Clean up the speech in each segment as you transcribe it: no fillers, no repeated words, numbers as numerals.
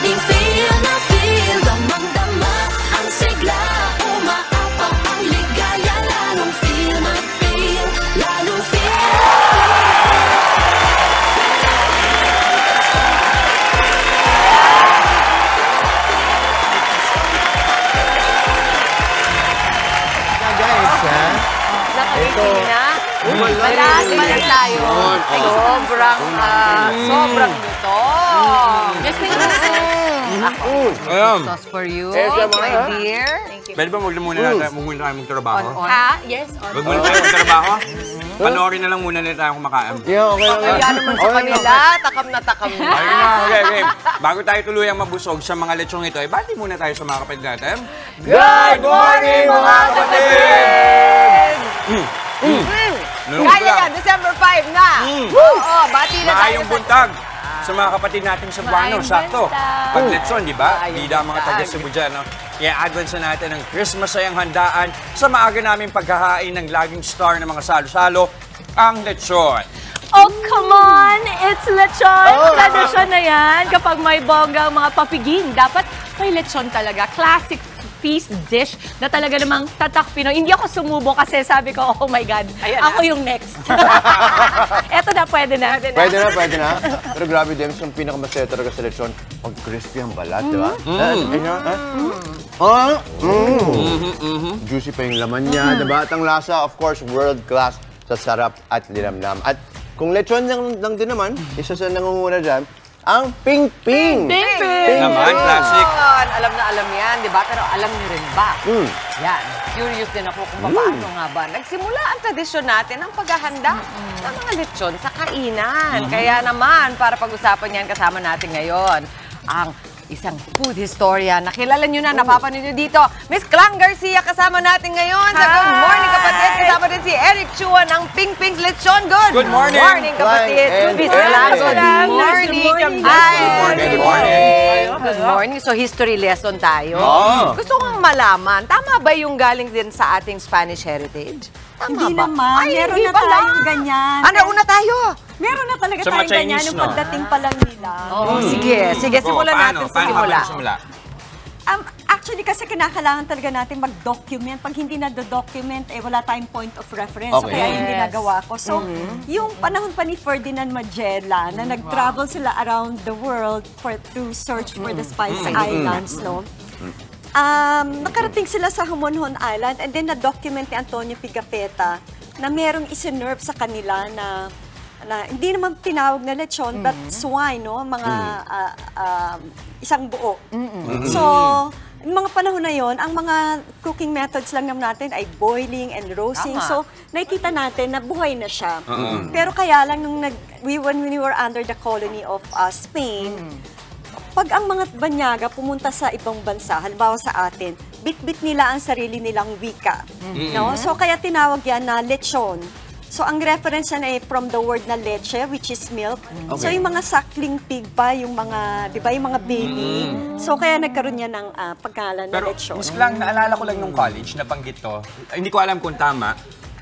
I-feel na feel, damang-dama ang sigla, umaapaw ang ligaya, lalong feel na feel, lalong feel. Nakakiting na. Malag tayo. Sobrang luto. Just think sauce for you, my dear. Pwede ba muna tayo magtrabaho? Yes. Huwag muna tayo magtrabaho? Panoorin na lang muna nila tayo kumakain. Kaya naman sa kanila, takam na. Okay. Bago tayo tuluyang mabusog sa mga lechong ito, bati muna tayo sa mga kapatid natin. Good morning, mga kapatid! Kaya yan, December 5 na. Oo, bati na tayo. Maayong buntag sa mga kapatid natin sa Buano. Sakto. Pag lechon, di ba? Bida ang mga taga-Cebu dyan. Kaya advance na natin ang Christmas sayang handaan sa maaga naming paghahain ng laging star ng mga salo-salo, ang lechon. Oh, come on! It's lechon! Tradisyon na yan. Kapag may bongga mga papiging, dapat may lechon talaga. Classic feast dish na talaga namang tatak Pinoy. Hindi ako sumubo kasi sabi ko, oh my God, ako yung next. Eto na, pwede na. Pwede na. Pero grabe din, yung pinakamasaya talaga sa lechon, pag crispy ang balat, di ba? Juicy pa yung laman niya, di ba? At ang lasa, of course, world class sa sarap at linamnam. At kung lechon lang din naman, isa sa nangunguna dyan, ang ping-ping! Ping-ping! Naman, classic. Alam na alam yan, di ba? Pero alam niyo rin ba? Yan. Curious din ako kung paano nga ba. Nagsimula ang tradisyon natin ng paghahanda ng mga lechon sa kainan. Kaya naman, para pag-usapan yan kasama natin ngayon, ang isang food historian. Nakilala nyo na, napapanood nyo dito. Miss Clang Garcia kasama natin ngayon. Sa Good Morning Kapatid, kasama din si Eric Chua ng Ping Ping Lechon. Good morning. Good morning, kapatid. Good morning. Good morning. Good morning. So, history lesson tayo. Gusto kong malaman, tama ba yung galing din sa ating Spanish heritage? Tama Hindi ba? naman. Meron na pala yung ganyan. Una tayo. Meron na talaga Sa mga tayong ganyan Chinese, yung no? pagdating pa lang nila. Sige, simulan natin sa simula. Actually, kasi kinakailangan talaga natin mag-document. Pag hindi na-document, wala tayong point of reference. So, kaya yung ginagawa ko. So, yung panahon pa ni Ferdinand Magellan, na nag-travel sila around the world to search for the Spice Islands, no? Nakarating sila sa Homonhon Island and then na-document ni Antonio Pigafetta na merong isinerve sa kanila na hindi naman tinawag na lechon, but swine, no? Mga isang buo. So, yung mga panahon na yon, ang mga cooking methods lang naman natin ay boiling and roasting. So, nakikita natin na buhay na siya. Pero kaya lang, when we were under the colony of Spain, pag ang mga banyaga pumunta sa ibang bansa, halimbawa sa atin, bit-bit nila ang sarili nilang wika. No? So, kaya tinawag yan na lechon. So, ang reference yan ay from the word na leche, which is milk. So, yung mga suckling pig pa, yung mga, di ba, yung mga baby. So, kaya nagkaroon yan ng pagkalan na lechon. Pero, Miss Clang, naalala ko lang nung college, nabanggit to. Hindi ko alam kung tama.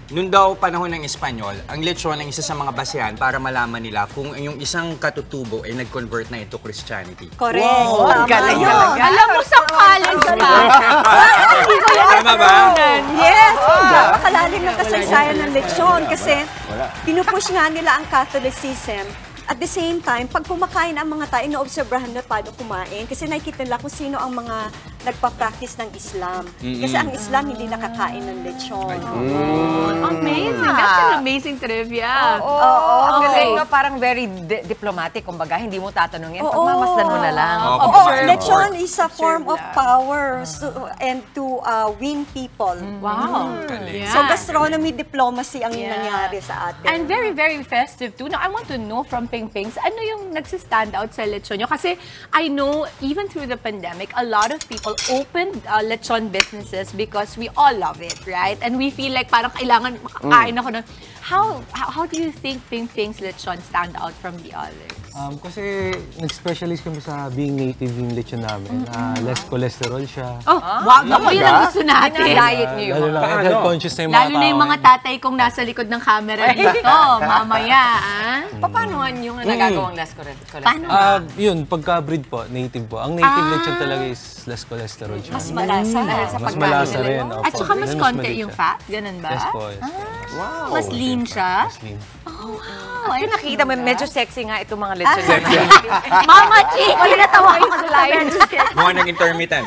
Noon daw panahon ng Espanyol, ang lechon ang isa sa mga basehan para malaman nila kung yung isang katutubo ay nag-convert na into Christianity. Correct. Wow, galing talaga. Alam mo sa college pa. Tama ba? Yes! Nakakalalim ng kasaysayan ng lechon kasi pinupush nga nila ang Catholicism. At the same time, pag kumakain ang mga tao, inoobserbahan na paano kumain kasi nakikita nila kung sino ang mga nagpa-practice ng Islam. Kasi ang Islam hindi nakakain ng lechon. Amazing. That's an amazing trivia. Ang galing nga, parang very diplomatic. Kumbaga, hindi mo tatanungin. Pagmamasdan mo na lang. Lechon is a form of power and to win people. Wow. So, gastronomy diplomacy ang nangyari sa atin. And very, very festive too. Now, I want to know from Ping Pings, ano yung nagsistand out sa lechon nyo? Kasi I know, even through the pandemic, a lot of people opened lechon businesses because we all love it, right? And we feel like parang kailangan makakain ako ng... How do you think Ping Ping's lechon stand out from the others? Kasi nag-specialize kami sa being native yung lechon namin. Less cholesterol siya. Oh, wow, ako yun ang gusto natin. Diet niyo Lalo yun. na health conscious na yung mga Lalo na yung mga tatay kong nasa likod ng camera dito. Mamaya, Paano nga yung nagagawang less cholesterol? Paano? Yun, pagka-breed po, native po. Ang native lechon talaga is less cholesterol siya. Mas malasa dahil sa Mas pagkain malasa nila, rin. no? opo. At saka mas Ganun, konti maliit yung siya. fat? Ganun ba? Yes po. Yes. Wow. Mas lean siya? Mas lean. Yung nakikita mo, medyo sexy nga itong mga lechon. Mama Chi! Wala natawa ko sa live. Mukha ng intermittent.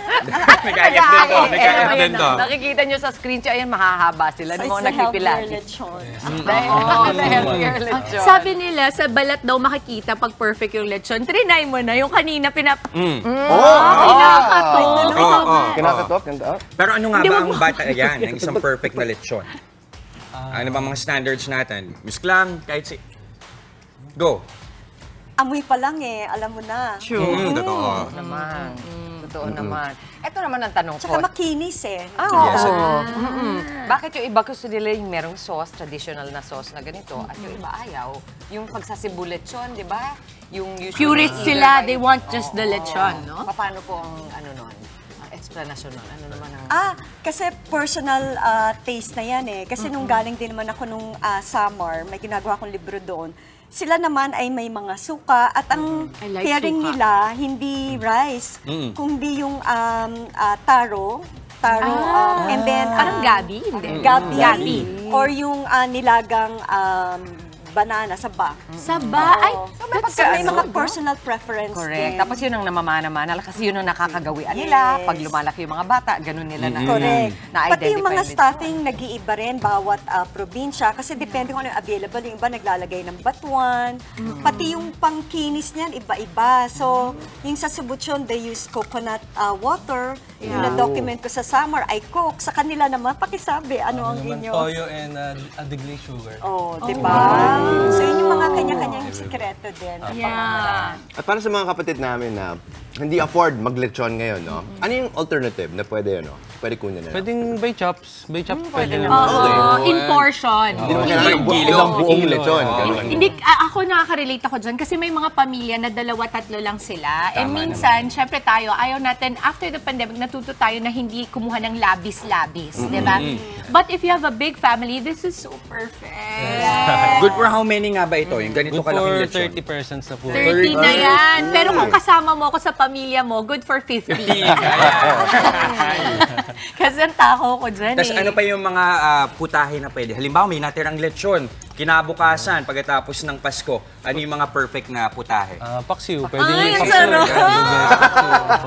Nag-ayap din to. Nag-ayap din to. Nakikita nyo sa screen siya, ayan, mahahaba sila. So, Yung mga it's a nagpipila. healthier lechon. Healthier lechon. Sabi nila, sa balat daw makikita pag perfect yung lechon. Trinay mo na yung kanina pinakato. Kinakatok? Pero ano nga ba ang bata yan, ang isang perfect na lechon? Ano ba mga standards natin? Miss Klang, kahit si... Go. Amoy pa lang alam mo na. Totoo. Naman. Totoo naman. Ito naman ang tanong Tsaka ko. makinis Yes. Bakit yung iba gusto nila yung merong sauce, traditional na sauce na ganito, at yung iba ayaw? Yung pagsasibu lechon, di ba? Yung usually Purist either sila, by- they want just the lechon, no? Paano po ang ano nun? Ang explanation nun? Ano naman ang... Kasi personal taste na yan Kasi nung galing din naman ako nung Samar, may ginagawa akong libro doon. Sila naman ay may mga suka at ang I like pairing suka. nila hindi rice, kundi yung taro, and then Parang gabi, hindi? gabi, or yung nilagang banana, saba. Saba. Ay, So may mga personal preference Correct. din. Tapos yun ang namamana-mana kasi yun ang nakakagawian nila. Yes. Pag lumalaki yung mga bata, ganun nila na Correct. na-identify. Pati yung mga nila. stuffing nag-iiba rin bawat probinsya kasi depende kung ano yung available. Yung iba naglalagay ng batuan. Pati yung pangkinis niyan, iba-iba. So, yung sa Subuchon, they use coconut water. Yung na-document ko sa summer, ay Coke. Sa kanila naman, pakisabi, ano ang Naman inyo? toyo and adigley sugar. Oh, di ba? So, yun yung mga kanya-kanyang sikreto din. yeah. At para sa mga kapatid namin na hindi afford maglechon ngayon, no? Ano yung alternative na pwede, pwede kunin na? Pwedeng by chops. By chops pwede Oo, naman. in portion. Hindi mo kailangan Kilo. ilang buong Kilo. lechon. Oo. ganun. Hindi, ako nakaka-relate ako dyan kasi may mga pamilya na 2-3 lang sila. And minsan, syempre tayo, ayaw natin, after the pandemic, natuto tayo na hindi kumuha ng labis-labis, di ba? But if you have a big family, this is so perfect. Good for how many nga ba ito? Yung ganito Good for kalaking lechon? 30 persons na po. 30 na yan. Pero kung kasama mo ako sa pamilya mo, good for 50. Kasi ang takaw ko dyan Tapos ano pa yung mga putahe na pwede? Halimbawa, may natirang lechon. Kinabukasan, pagkatapos ng Pasko, ano yung mga perfect na putahe? Paksiw. Pwede Ay, ang paksiw. sarap!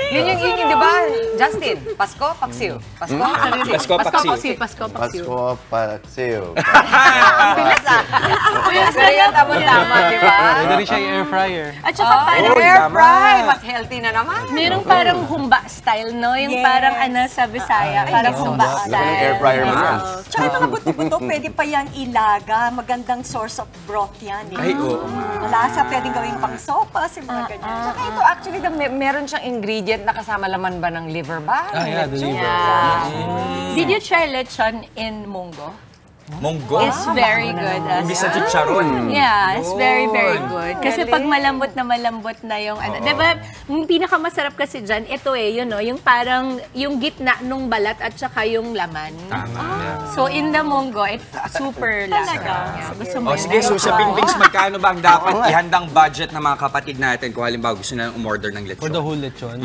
Yun yung ingin, di ba? Justin, Pasko, Paksiw. Pasko, Paksiw. Pasko, paksiw. Pasko. Pasko, paksiw. Bilis Pero yan, tama-tama, di ba? Pwede rin siya i-air fryer. At saka parang Air fry, mas healthy na naman. merong parang humba style, no? Yung Yes. parang ano sa Bisaya, parang humba Laki ng style. air fryer mo yan. Tsaka yung mga buto-buto, pwede pa yan ilaga. Magandang source of broth yan. Ay, oo. Malasa, pwedeng gawing pang sopas, yung mga ganyan. Saka ito, actually, meron siyang ingredient na kasama laman ba ng liver ba? Yeah, the liver. Did you try lechon in Munggo? Monggo? It's very good. Imbis sa chicharon. Yeah, it's very, very good. Kasi pag malambot na yung ano. Diba, yung pinakamasarap kasi dyan, ito yung parang yung gitna nung balat at saka yung laman. So in the Munggo, it's super lasa. Yeah, gusto mo O sige, so sa Bingbings, magkano ba ang dapat ihandang budget ng mga kapatid natin kung halimbawa gusto na umorder ng lechon? For the whole lechon.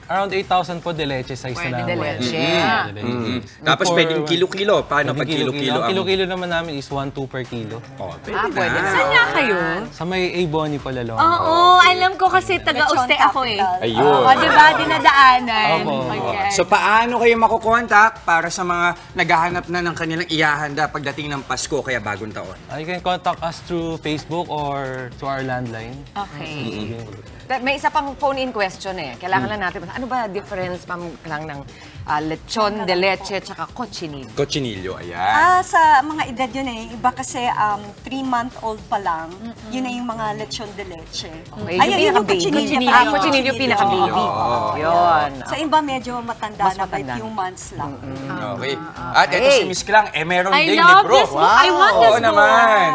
Around 8,000 po de leche size na Pwede namin. de leche. De leche. Tapos For- pwedeng kilo-kilo. Paano pag Pwede kilo-kilo? Ang kilo-kilo naman namin is 1-2 per kilo. Pwede na. Saan nga kayo? Sa may A-Boni pala lang. Oo, alam ko kasi taga-uste ako eh. Ayun. O, diba? Dinadaanan. Opo. Okay. So paano kayo makukontak para sa mga naghahanap na ng kanilang ihahanda pagdating ng Pasko kaya bagong taon? You can contact us through Facebook or to our landline. Okay. May isa pang phone-in question eh. Kailangan lang natin, ano ba difference, ma'am, lang ng lechon de leche, tsaka cochinillo. Cochinillo, ayan. Sa mga edad yun iba kasi 3-month-old pa lang, yun na yung mga lechon de leche. Okay, Ayun, yung yung pinaka-baby. Cochinillo yung pinaka-baby. Yun. Sa iba medyo matanda Mas na, by matanda. few months lang. Okay. At ito si Miss Klang, meron I ding love libro. this book. I want this Oo book. naman.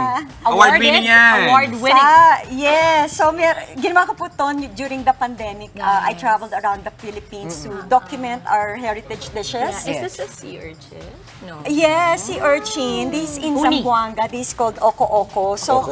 Award-winning yan. Award-winning. Yes. So, ginawa ko po ito during the pandemic. I traveled around the Philippines to document our heritage dishes. Is this a sea urchin? No. Yes, sea urchin. This in Zamboanga. This is called oko-oko. So,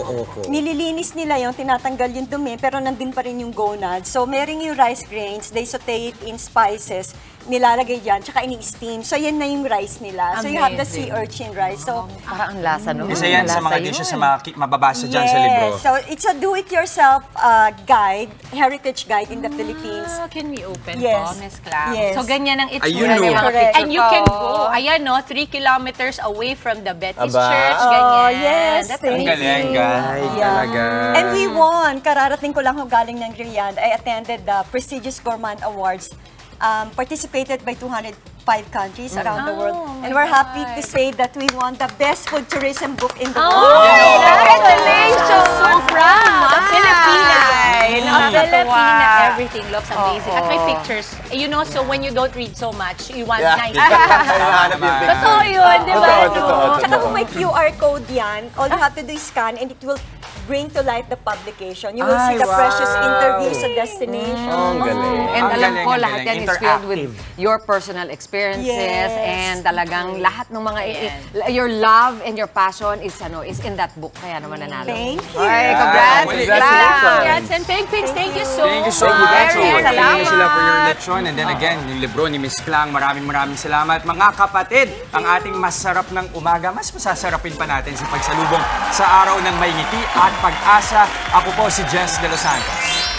nililinis nila yung tinatanggal yung dumi, pero nandun pa rin yung gonad. So, meron yung rice grains. They saute it in spices. Nilalagay dyan, tsaka ini-steam. So, yan na yung rice nila. So, you have the sea urchin rice. So, Parang ang lasa, no? Isa yan sa Ang mga lasa dishes yun. na mababasa dyan sa libro. So, it's a do-it-yourself guide, heritage guide in the Philippines. Can we open Yes. po, Miss Clam? Yes. So, ganyan ang itsura Ayun, ng no. mga Correct. And you can go, ayan no, 3 kilometers away from the Betty's Aba. Church, ganyan. Yes, That's thank Ang you. galing, guys. Talaga. And we won. Kararating ko lang ho galing ng Riyadh. I attended the prestigious Gourmand Awards. Participated by 205 countries around the world. And we're happy to say that we won the best food tourism book in the world. Congratulations! So proud! Of Filipina! Ay, Of nakakatuwa. Filipina, everything looks amazing. At may pictures. You know, so when you don't read so much, you want nice Hinahanap yung picture. Totoo yun, di ba? Totoo. Tsaka kung may QR code yan, all you have to do is scan and it will bring to life the publication. You will see the precious interviews sa destination. Ang galing. And Ang alam galing, ko, ang lahat galing. yan is filled with Interactive. your personal experiences Yes. and talagang lahat ng mga your love and your passion is in that book. Kaya naman nanalo. Thank you. Ay, congrats! Congratulations. Congrats and Ping-Pings, thank you so Thank you so much. much. Very Thank you salamat. sila for your lechon. And then again, yung libro ni Miss Klang, maraming salamat. Mga kapatid, ang ating masarap ng umaga, mas masasarapin pa natin sa pagsalubong sa araw ng may ngiti at pag-asa. Ako po si Jess De Los Santos.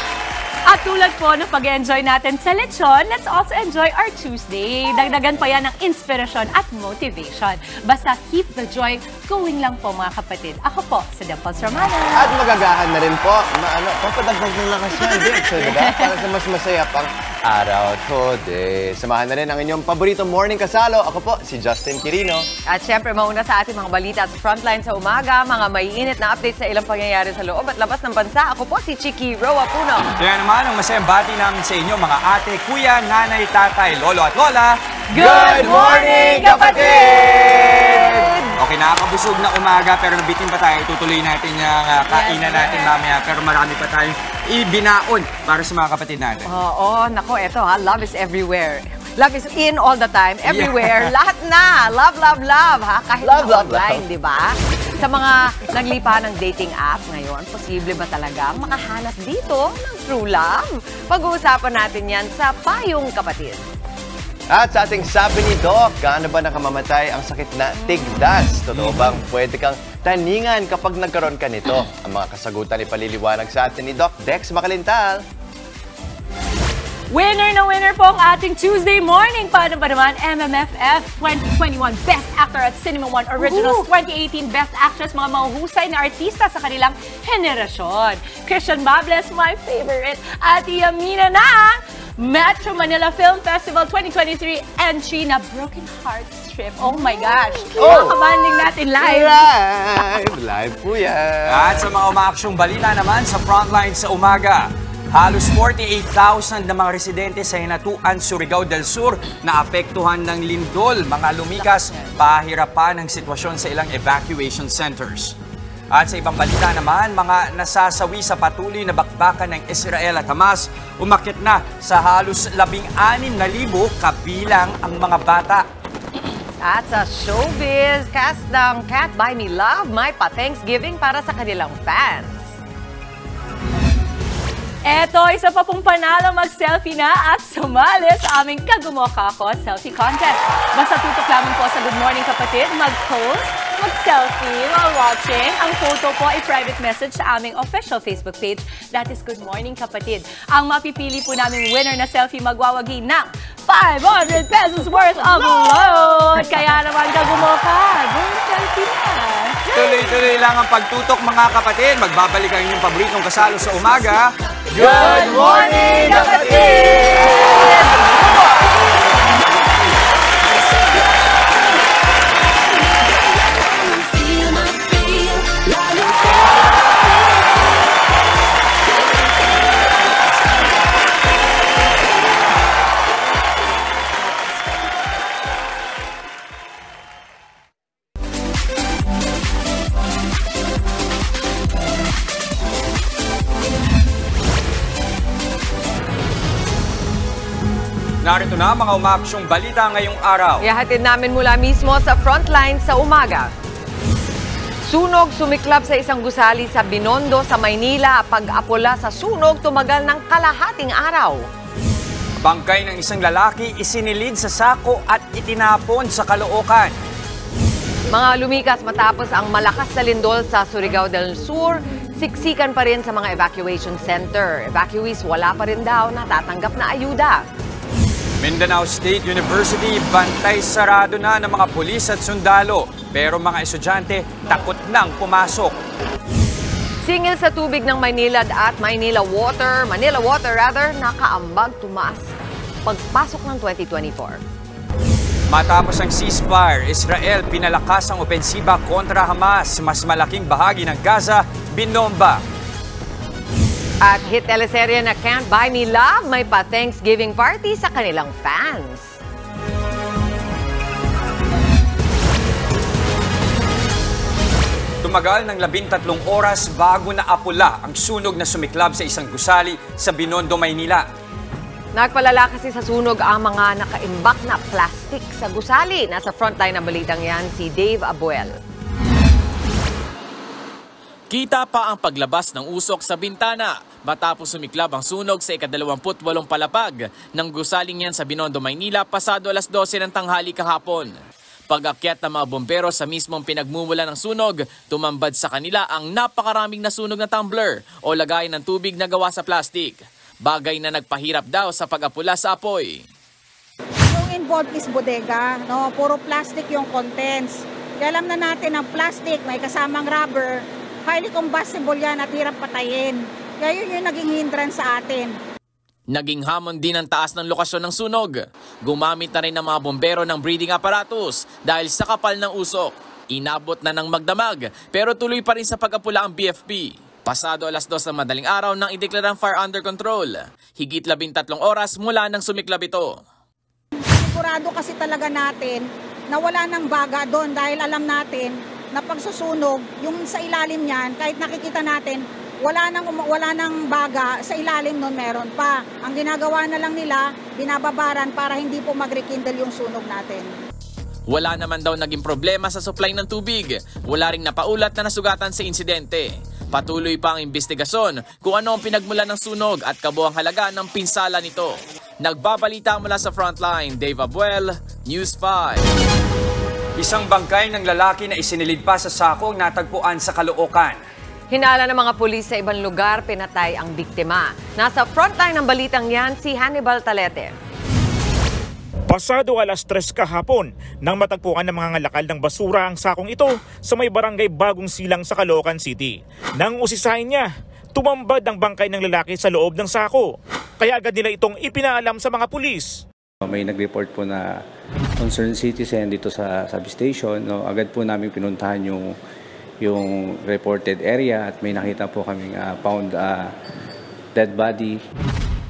At tulad po ng pag-enjoy natin sa lechon, let's also enjoy our Tuesday. Dagdagan pa yan ng inspirasyon at motivation. Basta keep the joy going lang po mga kapatid. Ako po, si Dimples Romana. At magagahan na rin po, papadagdag ng lakas yan, Dick. So, diba? Para sa mas masaya pang araw today. Samahan na rin ang inyong paborito morning kasalo. Ako po, si Justin Quirino. At syempre, mauna sa ating mga balita at frontline sa umaga, mga maiinit na updates sa ilang pangyayari sa loob at labas ng bansa. Ako po si Chiki Roa Puno. Kaya naman, ang masayang bati namin sa inyo, mga ate, kuya, nanay, tatay, lolo at lola. Good morning, kapatid! Okay, nakakabusog na umaga pero nabitin pa tayo. Tutuloy natin yung kainan natin mamaya pero marami pa tayong ibinaon para sa mga kapatid natin. Oo, nako, eto ha, love is everywhere. Love is in all the time, everywhere, lahat na. Love, love, love, ha? Kahit Love, na love, online, love. di ba? Sa mga naglipa ng dating app ngayon, posible ba talaga makahanap dito ng true love? Pag-uusapan natin yan sa Payong Kapatid. At sa ating sabi ni Doc, gaano ba nakamamatay ang sakit na tigdas? Totoo bang pwede kang taningan kapag nagkaroon ka nito? Ang mga kasagutan ipaliliwanag sa atin ni Doc Dex Makalintal. Winner na winner po ang ating Tuesday morning. Paano ba naman? MMFF 2021 Best Actor at Cinema One Originals 2018 Best Actress, mga mahuhusay na artista sa kanilang henerasyon. Christian Bables, my favorite. At Yamina na Metro Manila Film Festival 2023 entry na Broken Heart Strip. Oh my gosh! Makakabanding natin live. Live po yan. At sa mga umaaksyong balita naman sa frontline sa umaga, halos 48,000 na mga residente sa Hinatuan, Surigao del Sur na apektuhan ng lindol. Mga lumikas, pahirapan ang sitwasyon sa ilang evacuation centers. At sa ibang balita naman, mga nasasawi sa patuloy na bakbakan ng Israel at Hamas, umakyat na sa halos 16,000 kabilang ang mga bata. At sa showbiz, cast ng Can't Buy Me Love, may pa-Thanksgiving para sa kanilang fans. Eto, isa pa pong panalo mag-selfie na at sumali sa aming Kagumoka Ako Selfie Contest. Basta tutok lamang po sa Good Morning Kapatid, mag-post, mag-selfie while watching. Ang photo po ay private message sa aming official Facebook page. That is Good Morning Kapatid. Ang mapipili po naming winner na selfie magwawagi ng 500 pesos worth of load. Kaya naman Kagumoka, go selfie na. Tuloy-tuloy lang ang pagtutok mga kapatid. Magbabalik ang inyong paboritong kasalo sa umaga. Good morning, kapatid! Narito na mga umaaksyong balita ngayong araw. Ihahatid namin mula mismo sa frontline sa umaga. Sunog sumiklab sa isang gusali sa Binondo sa Maynila. Pag-apula sa sunog tumagal ng kalahating araw. Bangkay ng isang lalaki isinilid sa sako at itinapon sa Caloocan. Mga lumikas matapos ang malakas na lindol sa Surigao del Sur, siksikan pa rin sa mga evacuation center. Evacuees wala pa rin daw natatanggap na ayuda. Mindanao State University, bantay sarado na ng mga pulis at sundalo. Pero mga estudyante, takot nang pumasok. Singil sa tubig ng Manila at Manila Water, nakaambag tumaas pagpasok ng 2024. Matapos ang ceasefire, Israel pinalakas ang opensiba kontra Hamas. Mas malaking bahagi ng Gaza, binomba. At hit teleserye na Can't Buy Me Love, may pa-Thanksgiving party sa kanilang fans. Tumagal ng 13 oras bago naapula ang sunog na sumiklab sa isang gusali sa Binondo, Maynila. Nagpalala kasi sa sunog ang mga nakaimbak na plastic sa gusali. Nasa frontline ng balitang yan si Dave Abuel. Kita pa ang paglabas ng usok sa bintana matapos sumiklab ang sunog sa ika-28 palapag ng gusaling yan sa Binondo, Maynila pasado alas 12 ng tanghali kahapon. Pag-akyat ng mga bombero sa mismong pinagmumula ng sunog, tumambad sa kanila ang napakaraming nasunog na tumbler o lagayan ng tubig na gawa sa plastic. Bagay na nagpahirap daw sa pag-apula sa apoy. Yung involved is bodega, no? Puro plastic yung contents. Kaya alam na natin ang plastic, may kasamang rubber, highly combustible yan at hirap patayin. Kaya yun yung naging hindrance sa atin. Naging hamon din ang taas ng lokasyon ng sunog. Gumamit na rin ng mga bombero ng breathing apparatus dahil sa kapal ng usok. Inabot na ng magdamag pero tuloy pa rin sa pag-apula ang BFP. Pasado alas 2 ng madaling araw nang ideklarang fire under control. Higit 13 oras mula nang sumiklab ito. Sigurado kasi talaga natin na wala ng baga doon dahil alam natin na pagsusunog, yung sa ilalim niyan, kahit nakikita natin, wala nang baga, sa ilalim nun meron pa. Ang ginagawa na lang nila, binababaran para hindi po mag-rekindle yung sunog natin. Wala naman daw naging problema sa supply ng tubig. Wala ring napaulat na nasugatan sa insidente. Patuloy pa ang investigasyon kung ano ang pinagmulan ng sunog at kabuang halaga ng pinsala nito. Nagbabalita mula sa frontline, Dave Abuel, News 5. Isang bangkay ng lalaki na isinilid pa sa sako ang natagpuan sa Caloocan. Hinala ng mga pulis sa ibang lugar, pinatay ang biktima. Nasa frontline ng balitang yan si Hannibal Talete. Pasado alas 3 kahapon nang matagpuan ng mga ngalakal ng basura ang sakong ito sa may barangay Bagong Silang sa Caloocan City. Nang usisahin niya, tumambad ang bangkay ng lalaki sa loob ng sako. Kaya agad nila itong ipinaalam sa mga pulis. May nag-report po na concerned citizen dito sa substation. No, agad po namin pinuntahan yung reported area at may nakita po kaming found dead body.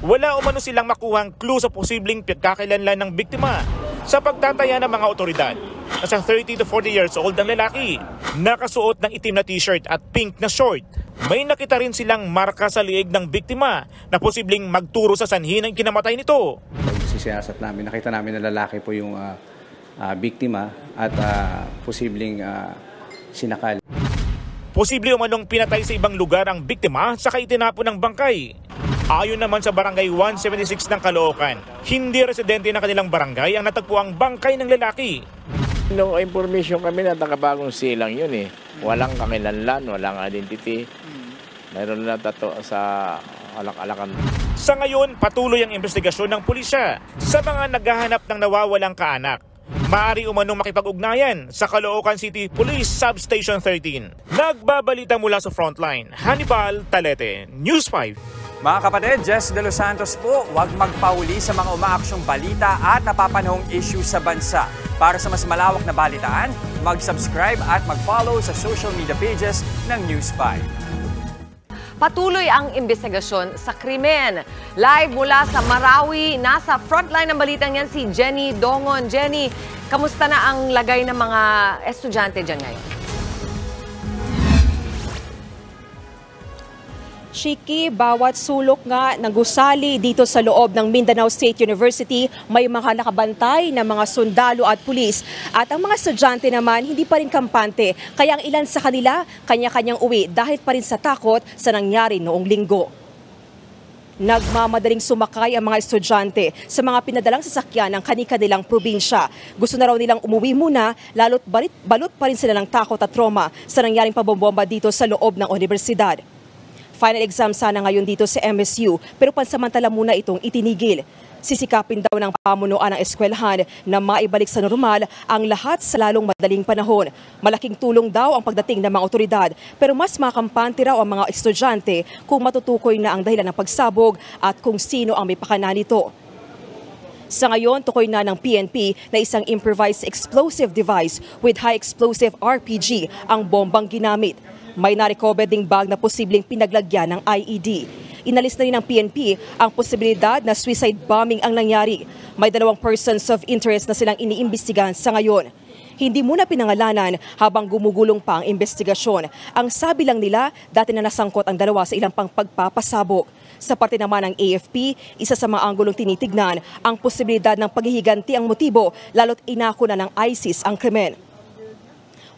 Wala umano silang makuhang clue sa posibleng pagkakakilanlan ng biktima. Sa pagtataya ng mga otoridad, nasa 30 to 40 years old ang lalaki, nakasuot ng itim na t-shirt at pink na short. May nakita rin silang marka sa liig ng biktima na posibleng magturo sa sanhi ng kinamatay nito. Sisiyasat namin, nakita namin na lalaki po yung biktima at posibleng sinakal. Posible umanong pinatay sa ibang lugar ang biktima sa itinapon ng bangkay. Ayon naman sa barangay 176 ng Caloocan, hindi residente ng kanilang barangay ang natagpuang bangkay ng lalaki. Nung information kami na taga-Bagong Silang yun eh. Walang kakilanlan, walang identity. Mayroon na tato sa alak-alakan. Sa ngayon, patuloy ang investigasyon ng pulisya sa mga naghahanap ng nawawalang kaanak. Maaari umanong makipag-ugnayan sa Caloocan City Police Substation 13. Nagbabalita mula sa frontline, Hannibal Talete, News 5. Mga kapatid, Jess De Los Santos po, huwag magpahuli sa mga umaaksyong balita at napapanahong issue sa bansa. Para sa mas malawak na balitaan, mag-subscribe at mag-follow sa social media pages ng News 5. Patuloy ang investigasyon sa krimen. Live mula sa Marawi, nasa frontline ng balitang yan si Jenny Dongon. Jenny, kamusta na ang lagay ng mga estudyante dyan ngayon? Chiki, bawat sulok nga ng gusali dito sa loob ng Mindanao State University, may mga nakabantay na mga sundalo at pulis. At ang mga estudyante naman, hindi pa rin kampante. Kaya ang ilan sa kanila, kanya-kanyang uwi dahil pa rin sa takot sa nangyari noong linggo. Nagmamadaling sumakay ang mga estudyante sa mga pinadalang sasakyan ng kani-kanilang probinsya. Gusto na raw nilang umuwi muna, lalo't balot pa rin sila ng takot at trauma sa nangyaring pabombomba dito sa loob ng universidad. Final exam sana ngayon dito sa MSU pero pansamantala muna itong itinigil. Sisikapin daw ng pamunuan ng eskwelahan na maibalik sa normal ang lahat sa lalong madaling panahon. Malaking tulong daw ang pagdating ng mga otoridad pero mas makampante raw ang mga estudyante kung matutukoy na ang dahilan ng pagsabog at kung sino ang may pakana nito. Sa ngayon, tukoy na ng PNP na isang improvised explosive device with high explosive RPG ang bombang ginamit. May na-recover ding bag na posibleng pinaglagyan ng IED. Inalis na rin ng PNP ang posibilidad na suicide bombing ang nangyari. May 2 persons of interest na silang iniimbestigahan sa ngayon. Hindi muna pinangalanan habang gumugulong pa ang investigasyon. Ang sabi lang nila, dati na nasangkot ang dalawa sa ilang pang pagpapasabog. Sa parte naman ng AFP, isa sa mga anggulong tinitignan ang posibilidad ng paghihiganti ang motibo lalo't inako na ng ISIS ang krimen.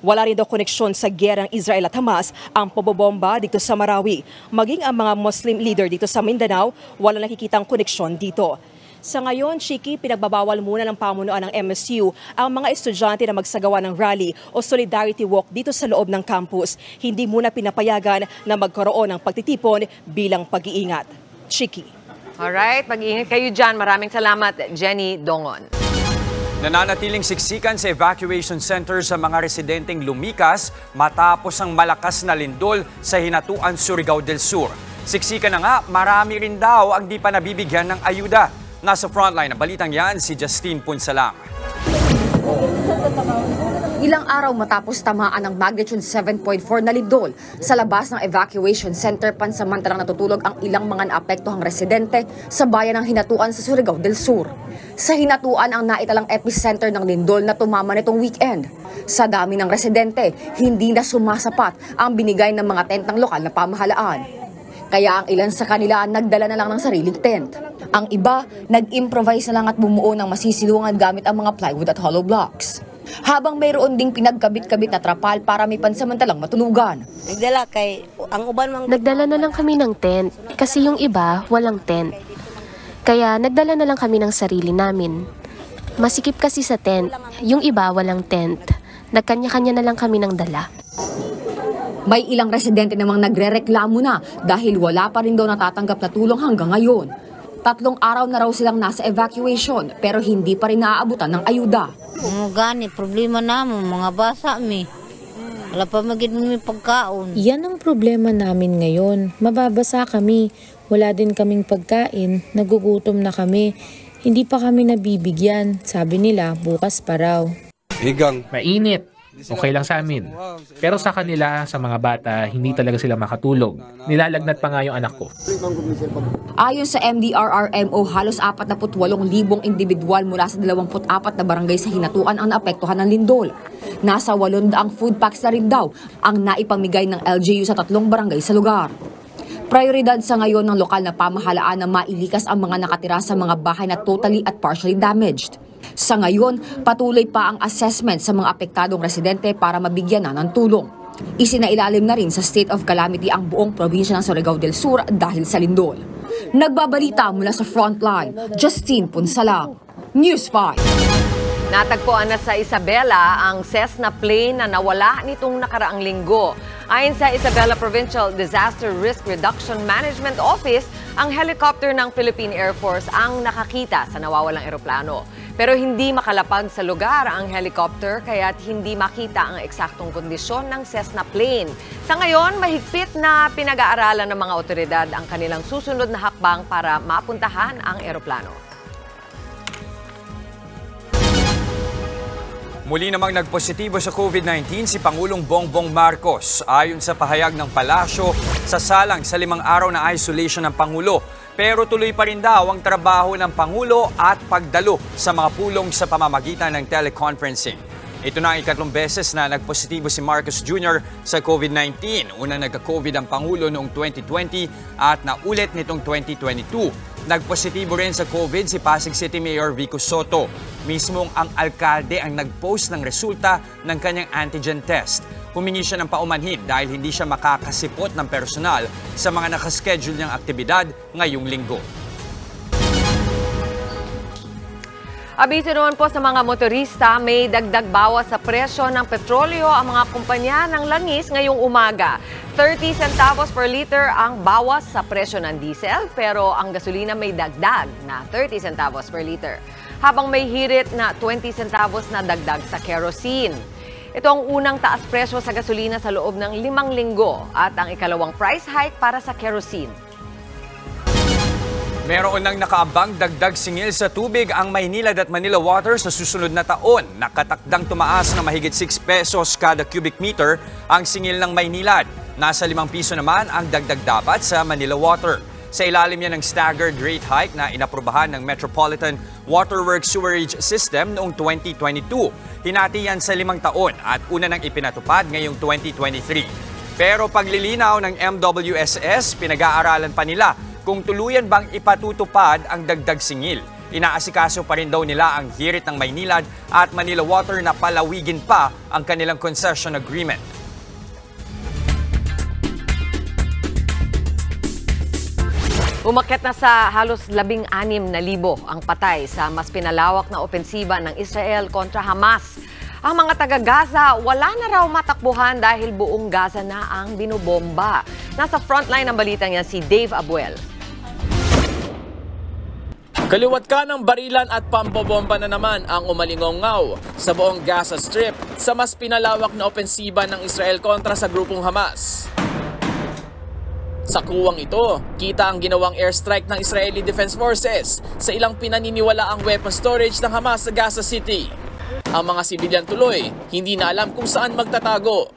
Wala rin daw koneksyon sa gyerang Israel at Hamas ang pabobomba dito sa Marawi. Maging ang mga Muslim leader dito sa Mindanao, wala nakikitang koneksyon dito. Sa ngayon, Chiki, pinagbabawal muna ng pamunuan ng MSU ang mga estudyante na magsagawa ng rally o solidarity walk dito sa loob ng campus. Hindi muna pinapayagan na magkaroon ng pagtitipon bilang pag-iingat. Chiki. Alright, mag-iingat kayo dyan. Maraming salamat, Jenny Dongon. Nananatiling siksikan sa evacuation center sa mga residenteng lumikas matapos ang malakas na lindol sa Hinatuan, Surigao del Sur. Siksikan na nga, marami rin daw ang di pa nabibigyan ng ayuda. Nasa frontline ng balitang yan, si Justine Punsalang. Ilang araw matapos tamaan ng magnitude 7.4 na lindol sa labas ng evacuation center, pansamantalang natutulog ang ilang mga naapektuhang residente sa bayan ng Hinatuan sa Surigao del Sur. Sa Hinatuan ang naitalang epicenter ng lindol na tumama nitong weekend. Sa dami ng residente, hindi na sumasapat ang binigay ng mga tent ng lokal na pamahalaan. Kaya ang ilan sa kanila nagdala na lang ng sariling tent. Ang iba, nag-improvise na lang at bumuo ng masisilungan gamit ang mga plywood at hollow blocks. Habang mayroon ding pinagkabit-kabit na trapal para may pansamantalang matulugan. Nagdala na lang kami ng tent kasi yung iba walang tent. Kaya nagdala na lang kami ng sarili namin. Masikip kasi sa tent, yung iba walang tent. Nagkanya-kanya na lang kami ng dala. May ilang residente namang nagrereklamo na dahil wala pa rin daw natatanggap na tulong hanggang ngayon. 3 araw na raw silang nasa evacuation pero hindi pa rin naaabutan ng ayuda. Gani, problema namin, mga basa mi. Wala pa magiging may pagkaon. Yan ang problema namin ngayon. Mababasa kami. Wala din kaming pagkain. Nagugutom na kami. Hindi pa kami nabibigyan. Sabi nila, bukas pa raw. Mainit. Okay lang sa amin. Pero sa kanila, sa mga bata, hindi talaga sila makatulog. Nilalagnat pa nga yung anak ko. Ayon sa MDRRMO, halos 48,000 individual mula sa 24 na barangay sa Hinatuan ang naapektuhan ng lindol. Nasa 800 food packs na rin daw ang naipamigay ng LGU sa 3 barangay sa lugar. Prioridad sa ngayon ng lokal na pamahalaan na mailikas ang mga nakatira sa mga bahay na totally at partially damaged. Sa ngayon, patuloy pa ang assessment sa mga apektadong residente para mabigyan na ng tulong. Isinailalim na rin sa state of calamity ang buong probinsya ng Surigao del Sur dahil sa lindol. Nagbabalita mula sa frontline, Justine Punsalang, News 5. Natagpuan na sa Isabela ang Cessna plane na nawala nitong nakaraang linggo. Ayon sa Isabela Provincial Disaster Risk Reduction Management Office, ang helicopter ng Philippine Air Force ang nakakita sa nawawalang eroplano. Pero hindi makalapag sa lugar ang helicopter kaya't hindi makita ang eksaktong kondisyon ng Cessna plane. Sa ngayon, mahigpit na pinag-aaralan ng mga otoridad ang kanilang susunod na hakbang para mapuntahan ang eroplano. Muli namang nagpositibo sa COVID-19 si Pangulong Bongbong Marcos. Ayon sa pahayag ng palasyo, sasalang sa 5 araw na isolation ng Pangulo. Pero tuloy pa rin daw ang trabaho ng Pangulo at pagdalo sa mga pulong sa pamamagitan ng teleconferencing. Ito na ang ikatlong beses na nagpositibo si Marcos Jr. sa COVID-19. Unang nagka-COVID ang Pangulo noong 2020 at naulit nitong 2022. Nagpositibo rin sa COVID si Pasig City Mayor Vico Soto. Mismong ang alkalde ang nag-post ng resulta ng kanyang antigen test. Humingi siya ng paumanhin dahil hindi siya makakasipot ng personal sa mga nakaschedule niyang aktibidad ngayong linggo. Abiso naman po sa mga motorista, may dagdag bawas sa presyo ng petrolyo ang mga kumpanya ng langis ngayong umaga. 30 centavos per liter ang bawas sa presyo ng diesel, pero ang gasolina may dagdag na 30 centavos per liter. Habang may hirit na 20 centavos na dagdag sa kerosene. Ito ang unang taas presyo sa gasolina sa loob ng 5 linggo at ang ikalawang price hike para sa kerosene. Meron nang nakaabang dagdag singil sa tubig ang Maynilad at Manila Water sa susunod na taon. Nakatakdang tumaas na mahigit 6 pesos kada cubic meter ang singil ng Maynilad. Nasa 5 piso naman ang dagdag dapat sa Manila Water. Sa ilalim niya ng staggered rate hike na inaprubahan ng Metropolitan Waterworks Sewerage System noong 2022. Hinati yan sa 5 taon at una nang ipinatupad ngayong 2023. Pero paglilinaw ng MWSS, pinag-aaralan pa nila kung tuluyan bang ipatutupad ang dagdag singil. Inaasikaso pa rin daw nila ang hirit ng Maynilad at Manila Water na palawigin pa ang kanilang concession agreement. Umakyat na sa halos 16,000 ang patay sa mas pinalawak na opensiba ng Israel kontra Hamas. Ang mga taga-Gaza, wala na raw matakbuhan dahil buong Gaza na ang binobomba. Nasa frontline ng balitang yan si Dave Abuel. Kaliwat ka ng barilan at pambobomba na naman ang umalingongaw sa buong Gaza Strip sa mas pinalawak na opensiba ng Israel kontra sa grupong Hamas. Sa kuwang ito, kita ang ginawang airstrike ng Israeli Defense Forces sa ilang pinaniniwala ang weapon storage ng Hamas sa Gaza City. Ang mga sibilyan tuloy, hindi na alam kung saan magtatago.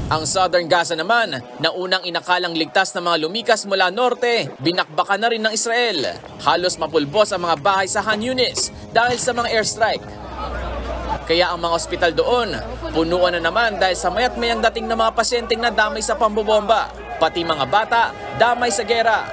Ang Southern Gaza naman, na unang inakalang ligtas na mga lumikas mula norte, binakbakan na rin ng Israel. Halos mapulbos ang mga bahay sa Han Yunis dahil sa mga airstrike. Kaya ang mga ospital doon, punuan na naman dahil sa mayat mayang dating na mga pasyenteng nadamay sa pambobomba. Pati mga bata, damay sa gera.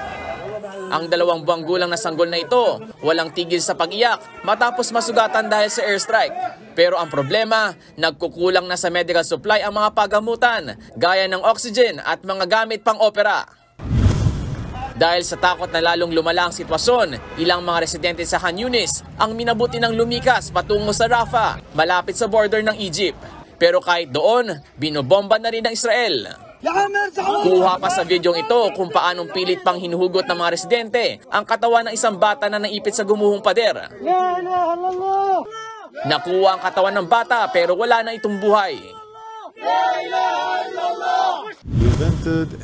Ang 2 buwang gulang na sanggol na ito, walang tigil sa pag-iyak matapos masugatan dahil sa airstrike. Pero ang problema, nagkukulang na sa medical supply ang mga pagamutan, gaya ng oxygen at mga gamit pang opera. Dahil sa takot na lalong lumala ang sitwasyon, ilang mga residente sa Han Yunis ang minabuti ng lumikas patungo sa Rafah, malapit sa border ng Egypt. Pero kahit doon, binobomba na rin ng Israel. Kuha pa sa videong ito kung paanong pilit pang hinuhugot ng mga residente ang katawan ng isang bata na naipit sa gumuhong pader. Nakuha ang katawan ng bata pero wala na itong buhay.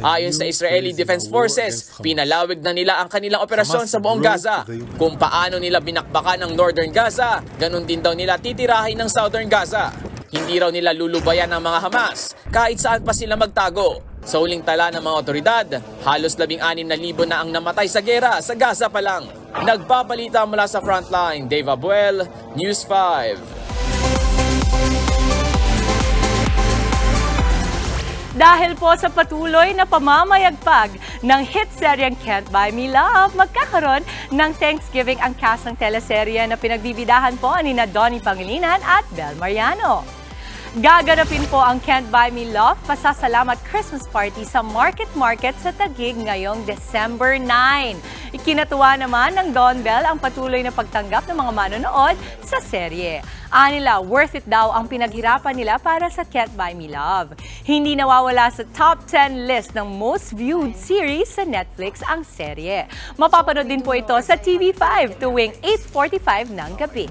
Ayon sa Israeli Defense Forces, pinalawig na nila ang kanilang operasyon sa buong Gaza. Kung paano nila binakbakan ang Northern Gaza, ganun din daw nila titirahin ng Southern Gaza. Hindi raw nila lulubayan ng mga Hamas kahit saan pa sila magtago. Sa huling tala ng mga otoridad, halos 16,000 na ang namatay sa gera sa Gaza pa lang. Nagbabalita mula sa frontline, Dave Abuel, News 5. Dahil po sa patuloy na pamamayagpag ng hit seryeng Can't Buy Me Love, magkakaroon ng Thanksgiving ang cast ng teleserye na pinagbibidahan po ni Donnie Pangilinan at Bel Mariano. Gaganapin po ang Can't Buy Me Love pasasalamat Christmas party sa Market sa Taguig ngayong December 9. Ikinatuwa naman ng Don Bel ang patuloy na pagtanggap ng mga manonood sa serye. Anila, worth it daw ang pinaghirapan nila para sa Can't Buy Me Love. Hindi nawawala sa top 10 list ng most viewed series sa Netflix ang serye. Mapapanood din po ito sa TV5 tuwing 8:45 ng gabi.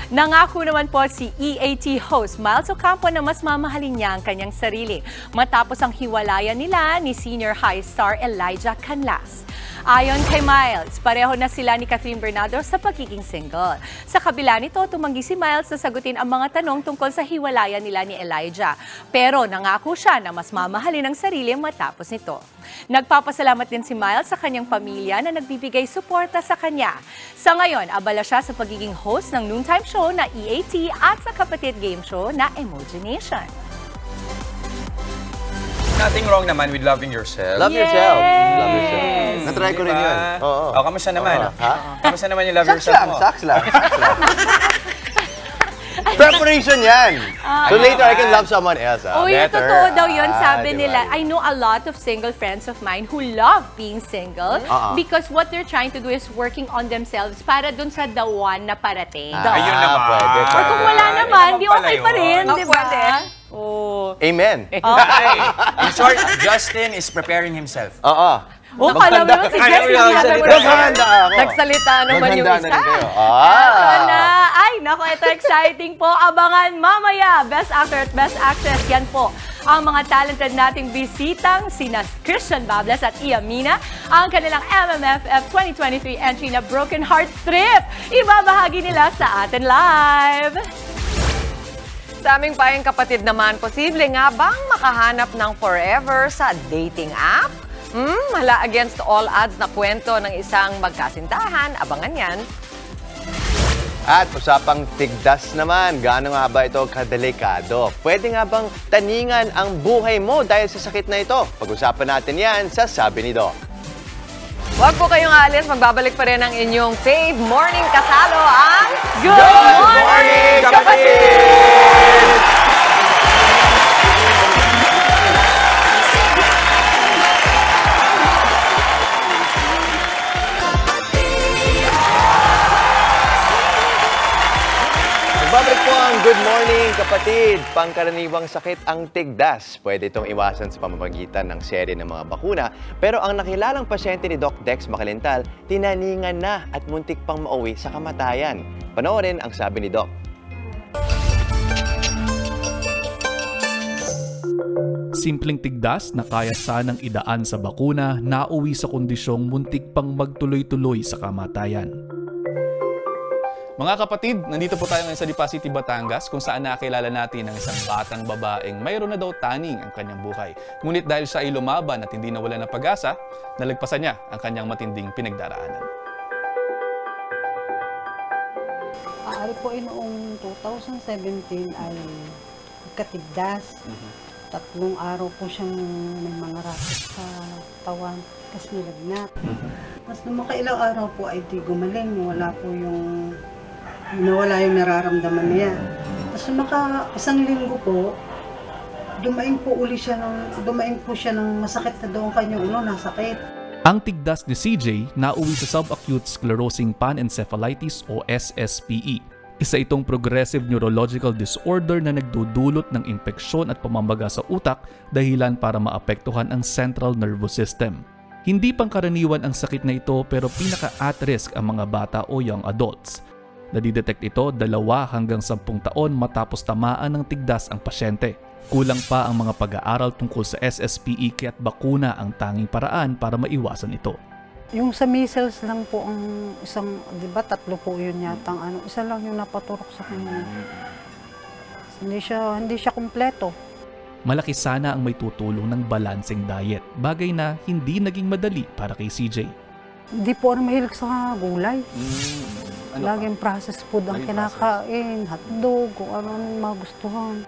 Nangako naman po si EAT host Miles Ocampo na mas mamahalin niya ang kanyang sarili matapos ang hiwalayan nila ni senior high star Elijah Canlas. Ayon kay Miles, pareho na sila ni Catherine Bernardo sa pagiging single. Sa kabila nito, tumanggi si Miles na sagutin ang mga tanong tungkol sa hiwalayan nila ni Elijah. Pero nangako siya na mas mamahalin ang sarili matapos nito. Nagpapasalamat din si Miles sa kanyang pamilya na nagbibigay suporta sa kanya. Sa ngayon, abala siya sa pagiging host ng noontime show na EAT at sa kapatid game show na Emoji Nation. Nothing wrong naman with loving yourself. Love yourself. Love yourself. Natry ko rin yun. Oo. Kamusta naman? Kamusta naman yung love Saks yourself lang, mo? saks lang. Preparation yan. So later I can love someone else. Uy, totoo daw yun, sabi nila. I know a lot of single friends of mine who love being single because what they're trying to do is working on themselves para dun sa the one na parating. Ayun naman. Pwede. Or kung wala naman, di okay pa rin, di ba? Oh. Amen. Okay. In short, Justin is preparing himself. Kala mo yun, si Justin nagsalita naman yung isa. Ay, naku, ito exciting po. Abangan mamaya. Best Actor at Best Actress, yan po. Ang mga talented nating bisitang sina Christian Bables at Ia Mina, ang kanilang MMFF 2023 entry na Broken Heart Strip. Ibabahagi nila sa atin live. Sa aming payang kapatid naman, posible nga bang makahanap ng forever sa dating app? Hala against all odds na kwento ng isang magkasintahan. Abangan yan. At usapang tigdas naman, gaano nga ba ito kadelikado? Pwede nga bang taningan ang buhay mo dahil sa sakit na ito? Pag-usapan natin yan sa Sabi ni Doc. Huwag po kayong aalis, magbabalik pa rin ang inyong fave morning kasalo ang Good Morning Kapatid! Magbabalik po ang Good Morning Kapatid. Pangkaraniwang sakit ang tigdas. Pwede itong iwasan sa pamamagitan ng serye ng mga bakuna. Pero ang nakilalang pasyente ni Doc Dex Macalental, tinaningan na at muntik pang mauwi sa kamatayan. Panoorin ang sabi ni Doc. Simpleng tigdas na kaya sanang idaan sa bakuna, nauwi sa kondisyong muntik pang magtuloy-tuloy sa kamatayan. Mga kapatid, nandito po tayo ngayon sa Lipa City, Batangas kung saan nakilala natin ang isang batang babaeng mayroon na daw taning ang kanyang buhay. Ngunit dahil siya ay lumaban at hindi nawala ng pag-asa, nalagpasan niya ang kanyang matinding pinagdaraanan. Ari po noong 2017 ay katigdas. 3 araw po siyang may mga raket sa tawan, kasi nilagnat. Mas nung makailang araw po ay di gumaling, nawala yung nararamdaman niya. Tapos isang linggo po, dumaing po siya ng masakit na doon kanyang ulo, nasakit. Ang tigdas ni CJ nauwi sa subacute sclerosing panencephalitis o SSPE. Isa itong progressive neurological disorder na nagdudulot ng impeksyon at pamamaga sa utak dahilan para maapektuhan ang central nervous system. Hindi pangkaraniwan ang sakit na ito pero pinaka-at risk ang mga bata o young adults. Nadidetect ito 2 hanggang 10 taon matapos tamaan ng tigdas ang pasyente. Kulang pa ang mga pag-aaral tungkol sa SSPE kaya't bakuna ang tanging paraan para maiwasan ito. Yung sa measles lang po ang isang, di ba 3 po yun yata isa lang yung napaturok sa kanya. Hindi siya kumpleto. Malaki sana ang may tutulong ng balancing diet, bagay na hindi naging madali para kay CJ. Hindi po mahilig sa gulay. Laging processed food ang kinakain, hotdog, kung ano magustuhan.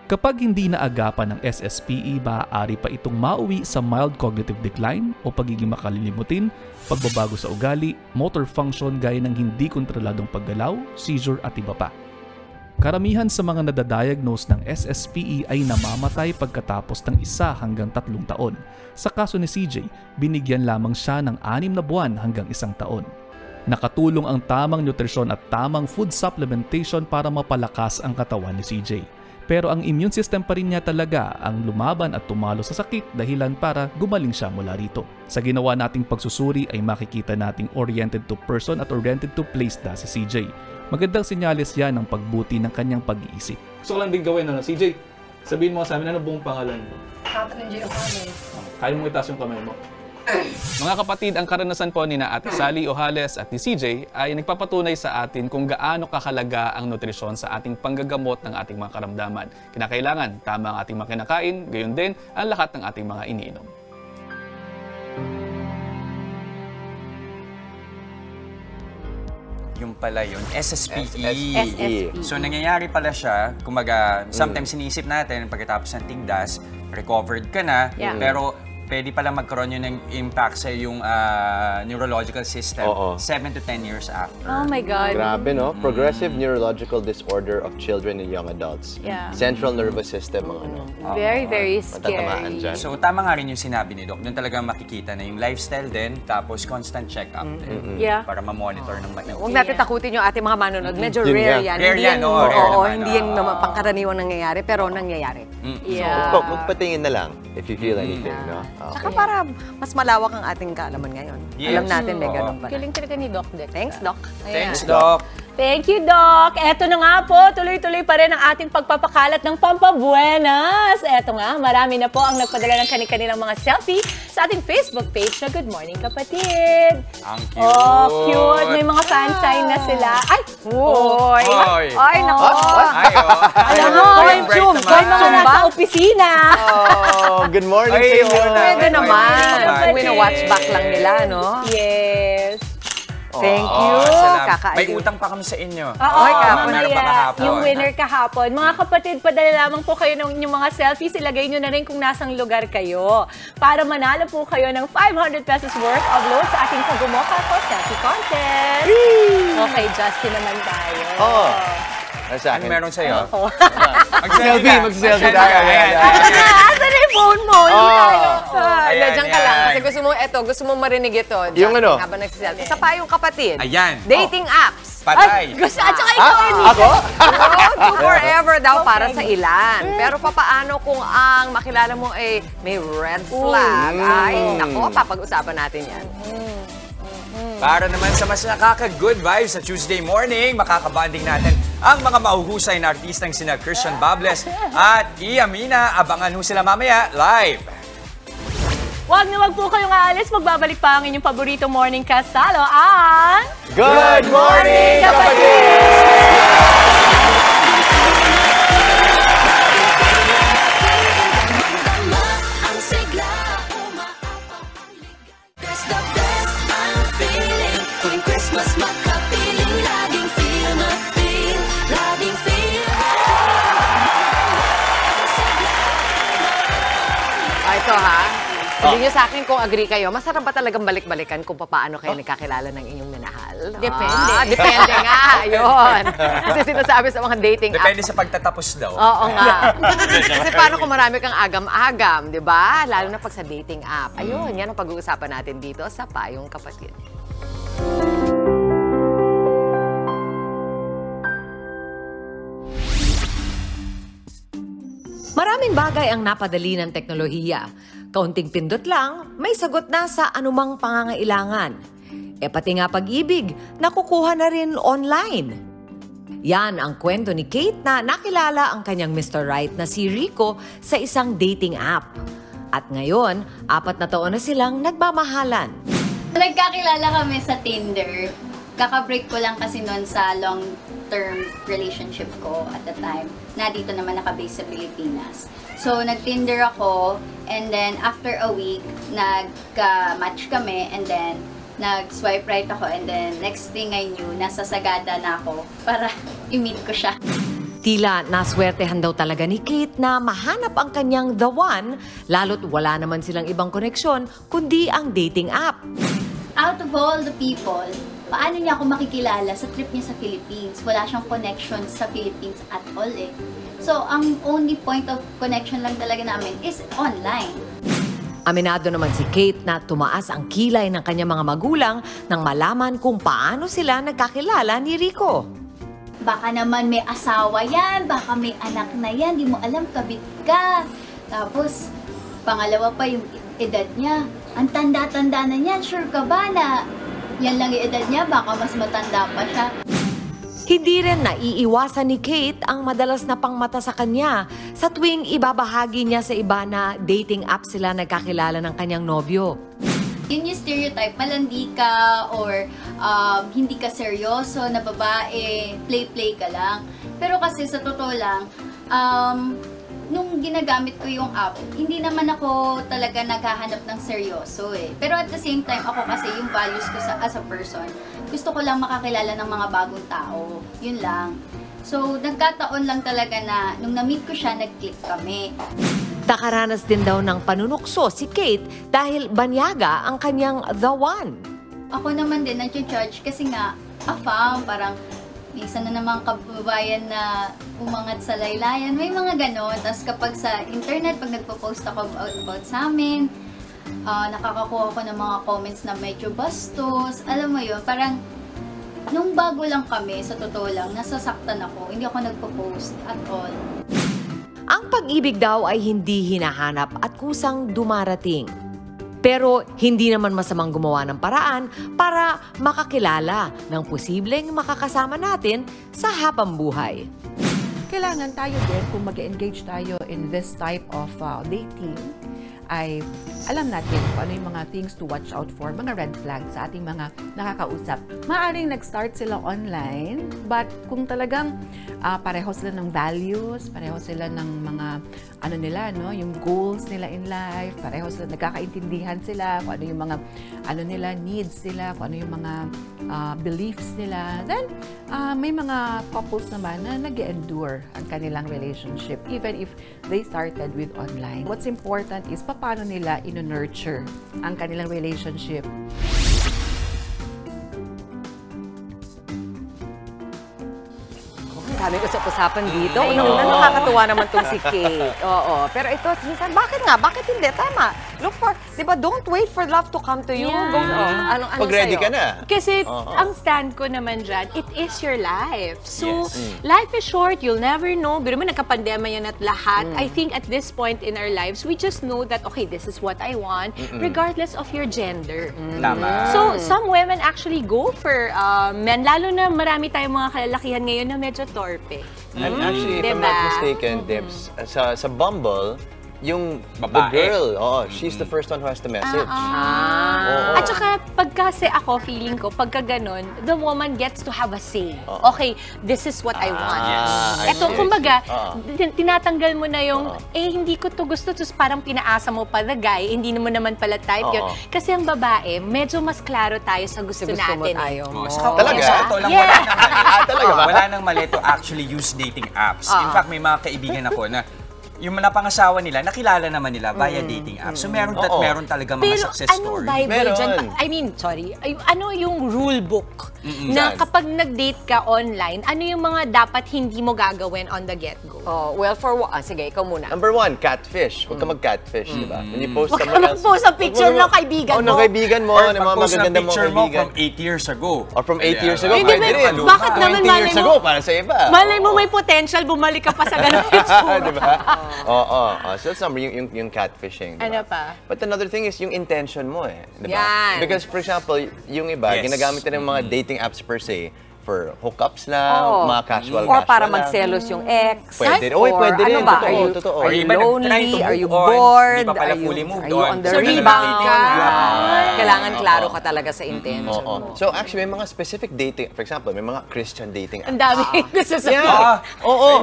Kapag hindi naagapan ng SSPE, maaari pa itong mauwi sa mild cognitive decline o pagiging makalilimutin, pagbabago sa ugali, motor function gaya ng hindi kontroladong paggalaw, seizure at iba pa. Karamihan sa mga nadadiagnose ng SSPE ay namamatay pagkatapos ng 1 hanggang 3 taon. Sa kaso ni CJ, binigyan lamang siya ng 6 na buwan hanggang 1 taon. Nakatulong ang tamang nutrisyon at tamang food supplementation para mapalakas ang katawan ni CJ. Pero ang immune system pa rin niya talaga ang lumaban at tumalo sa sakit dahilan para gumaling siya mula rito. Sa ginawa nating pagsusuri ay makikita nating oriented to person at oriented to place na si CJ. Magandang senyales yan ng pagbuti ng kanyang pag-iisip. Gusto ko lang din gawin, CJ, sabihin mo sa amin, ano buong pangalan mo? Catherine J. O'Connell. Kaya mo itaas yung kamay mo. Mga kapatid, ang karanasan po ni na Ate Sally Ojales at ni CJ ay nagpapatunay sa atin kung gaano kakalaga ang nutrisyon sa ating panggagamot ng ating mga karamdaman. Kinakailangan tama ang ating mga kinakain, gayon din ang lahat ng ating mga iniinom. Yung pala yun, SSPE. So nangyayari pala siya, kumaga, sometimes sinisip natin pagkatapos ng tigdas, recovered ka na, pero pwede pala magkaroon yun ng impact sa yung neurological system 7 to 10 years after. Oh my God. Grabe, no? Progressive neurological disorder of children and young adults. Yeah. Central nervous system ang ano. Very, very Matatamaan scary. dyan. So tama nga rin yung sinabi ni Doc. Doon talaga makikita na yung lifestyle din, tapos constant check-up din. Yeah. Para ma-monitor ng maigi. Huwag natin takutin yung ating mga manonood. Medyo Yun rare nga. yan. Rare yan, oo, rare Oo, naman, hindi yan naman pangkaraniwang nangyayari, pero nangyayari. Yeah. So, magpatingin na lang if you feel anything, no? Tsaka para mas malawak ang ating kaalaman ngayon. Yes. Alam natin may ganun pala. Galing talaga ni Doc Dex. Thanks, Doc. Thanks, Doc. Thank you, Doc. Eto na nga po, tuloy-tuloy pa rin ang ating pagpapakalat ng Pampabuenas. Eto nga, marami na po ang nagpadala ng kanilang mga selfie sa ating Facebook page na Good Morning Kapatid. Ang cute. Oh, cute. May mga fan sign na sila. Ay! Uy! Ay, naku! Alam mo, may mga nasa opisina. Oh, good morning sa inyo. Pwede naman. Kung wina-watch back lang nila, no? Yes. Thank you. May utang pa kami sa inyo. Oo, meron pa kahapon. yung winner kahapon. Mga kapatid, padala lamang po kayo ng inyong mga selfies. Ilagay nyo na rin kung nasang lugar kayo. Para manalo po kayo ng 500 pesos worth of load sa ating Pagumoka ko selfie contest. Okay, Justin naman tayo. Sa akin. Ano meron sa'yo? Mag-selfie tayo. Asan na yung phone mo? Diyan ka lang. Kasi gusto mo marinig ito. Yung ano? Habang nagsiselfie. Isa pa yung kapatid. Ayan. Dating apps. Patay. At saka ikaw, Ako? Do forever daw para sa ilan. Pero papaano kung ang makilala mo ay may red flag? Ay, nako, papag-usapan natin yan. Para naman sa mas nakaka-good vibes sa Tuesday morning, makakabanding natin ang mga mahuhusay na artistang sina Christian Bables at Iamina. Abangan ho sila mamaya live. Wag na wag po kayong aalis. Magbabalik pa ang inyong paborito morning kasalo ang... Good Morning Kapatid! Ito ha, sabihin niyo sa akin kung agree kayo, masarap ba talagang balik-balikan kung paano kayo nagkakilala ng inyong minahal? Depende. Depende nga, yun. Kasi sinasabi sa mga dating apps. Depende sa pagtatapos daw. Oo nga. Kasi paano kung marami kang agam-agam, di ba? Lalo na pag sa dating app. Ayun, yan ang pag-uusapan natin dito sa Payong Kapatid. Maraming bagay ang napadali ng teknolohiya. Kaunting pindot lang, may sagot na sa anumang pangangailangan. Pati nga pag-ibig, nakukuha na rin online. Yan ang kwento ni Kate na nakilala ang kanyang Mr. Right na si Rico sa isang dating app. At ngayon, 4 na taon na silang nagmamahalan. Nagkakilala kami sa Tinder. Kaka-break ko lang kasi noon sa long-term relationship ko at the time. Na dito naman nakabase sa Pilipinas. So, nag-Tinder ako and then after a week, nagka-match kami and then nag-swipe right ako and then next thing I knew, nasa Sagada na ako para i-meet ko siya. Tila naswertehan daw talaga ni Kate na mahanap ang kanyang the one, lalo't wala naman silang ibang koneksyon kundi ang dating app. Out of all the people, paano niya ako makikilala sa trip niya sa Philippines? Wala siyang connection sa Philippines at all eh. So, ang only point of connection lang talaga namin is online. Aminado naman si Kate na tumaas ang kilay ng kanyang mga magulang nang malaman kung paano sila nagkakilala ni Rico. Baka naman may asawa yan, baka may anak na yan, di mo alam, kabit ka. Tapos, pangalawa pa yung edad niya. Ang tanda-tanda na niya, sure ka ba na yan lang yung edad niya, baka mas matanda pa siya. Hindi rin naiiwasan ni Kate ang madalas na pangmata sa kanya sa tuwing ibabahagi niya sa iba na dating app sila nagkakilala ng kanyang nobyo. yun yung stereotype, malandi ka or hindi ka seryoso na babae, play-play ka lang. Pero kasi sa totoo lang, nung ginagamit ko yung app, hindi naman ako talaga naghahanap ng seryoso eh. Pero at the same time, ako kasi yung values ko as a person, gusto ko lang makakilala ng mga bagong tao. Yun lang. So, nagkataon lang talaga na nung na-meet ko siya, nag-click kami. Nakaranas din daw ng panunukso si Kate dahil banyaga ang kanyang the one. Ako naman din nag-judge kasi nga, afam, parang minsan na namang kababayan na umangat sa laylayan, may mga ganon. Tapos kapag sa internet, pag nagpo-post ako about sa amin, nakakakuha ko ng mga comments na medyo bastos. Alam mo yun, parang nung bago lang kami, sa totoo lang, nasasaktan ako. Hindi ako nagpo-post at all. Ang pag-ibig daw ay hindi hinahanap at kusang dumarating. Pero hindi naman masamang gumawa ng paraan para makakilala ng posibleng makakasama natin sa habang buhay. Kailangan tayo din, kung mag-engage tayo in this type of dating, ay alam natin kung ano yung mga things to watch out for, mga red flags sa ating mga nakakausap. Maaring nag-start sila online, but kung talagang pareho sila ng values, pareho sila ng mga ano nila, no, yung goals nila in life, pareho sila, nagkakaintindihan sila, kung ano yung mga ano nila, needs nila, kung ano yung mga beliefs nila, then may mga couples naman na nag-endure ang kanilang relationship, even if they started with online. What's important is paano nila ino-nurture ang kanilang relationship. Daming usap-usapan dito. Unang-una, nakakatuwa naman itong si Kate. Oo. Pero ito, minsan, bakit nga? Bakit hindi? Tama. Look for, di ba, don't wait for love to come to you. Yeah. Anong Pag ready sa'yo? ka na. Kasi ang stand ko naman dyan, it is your life. So, life is short. You'll never know. Pero man, nagka-pandemya yan at lahat. I think at this point in our lives, we just know that, okay, this is what I want, regardless of your gender. Tama. So, some women actually go for men. Lalo na marami tayong mga kalalakihan ngayon na medyo torpe. And actually, if I'm not mistaken, Debs, sa Bumble, yung the girl, she's the first one who has the message. At saka, pagkasi ako, feeling ko, pagka ganon, the woman gets to have a say. Okay, this is what I want. Ito, kumbaga, tinatanggal mo na yung, hindi ko to gusto, tapos parang pinaasa mo pa the guy, hindi mo naman pala type yun. Kasi ang babae, medyo mas klaro tayo sa gusto natin. Talaga? Wala nang mali to actually use dating apps. In fact, may mga kaibigan ako na yung napangasawa nila, nakilala naman nila via dating apps. So meron talaga mga success story. Pero anong Bible dyan? I mean, sorry. Ano yung rule book na kapag nag-date ka online, ano yung mga dapat hindi mo gagawin on the get-go? Well, sige, ikaw muna. Number one, catfish. Huwag ka mag-catfish, di ba? When you post Huwag ka mag-post ang picture ng kaibigan mo. ng kaibigan mo, ng mga magaganda mong picture mo kaibigan. from 8 years ago. Or from 8 years ago, Hindi, pwede rin. bakit naman 20 years ago, para sa iba. Malay mo may potential, bumalik ka pa sa ganun picture. Di ba? So that's number yung catfishing. Ano pa? But another thing is yung intention mo eh. Diba? Yan. Because for example, yung iba, ginagamit na ng mga dating apps per se for hookups lang, mga casual or para lang. magselos yung ex. Pwede. Pwede rin. Ano ba? Totoo. Are you lonely? Are you bored? Are you on the rebound ka? Kailangan klaro ka talaga sa intention mo. So actually, may mga specific dating, for example, may mga Christian dating apps. Ang dami gusto sa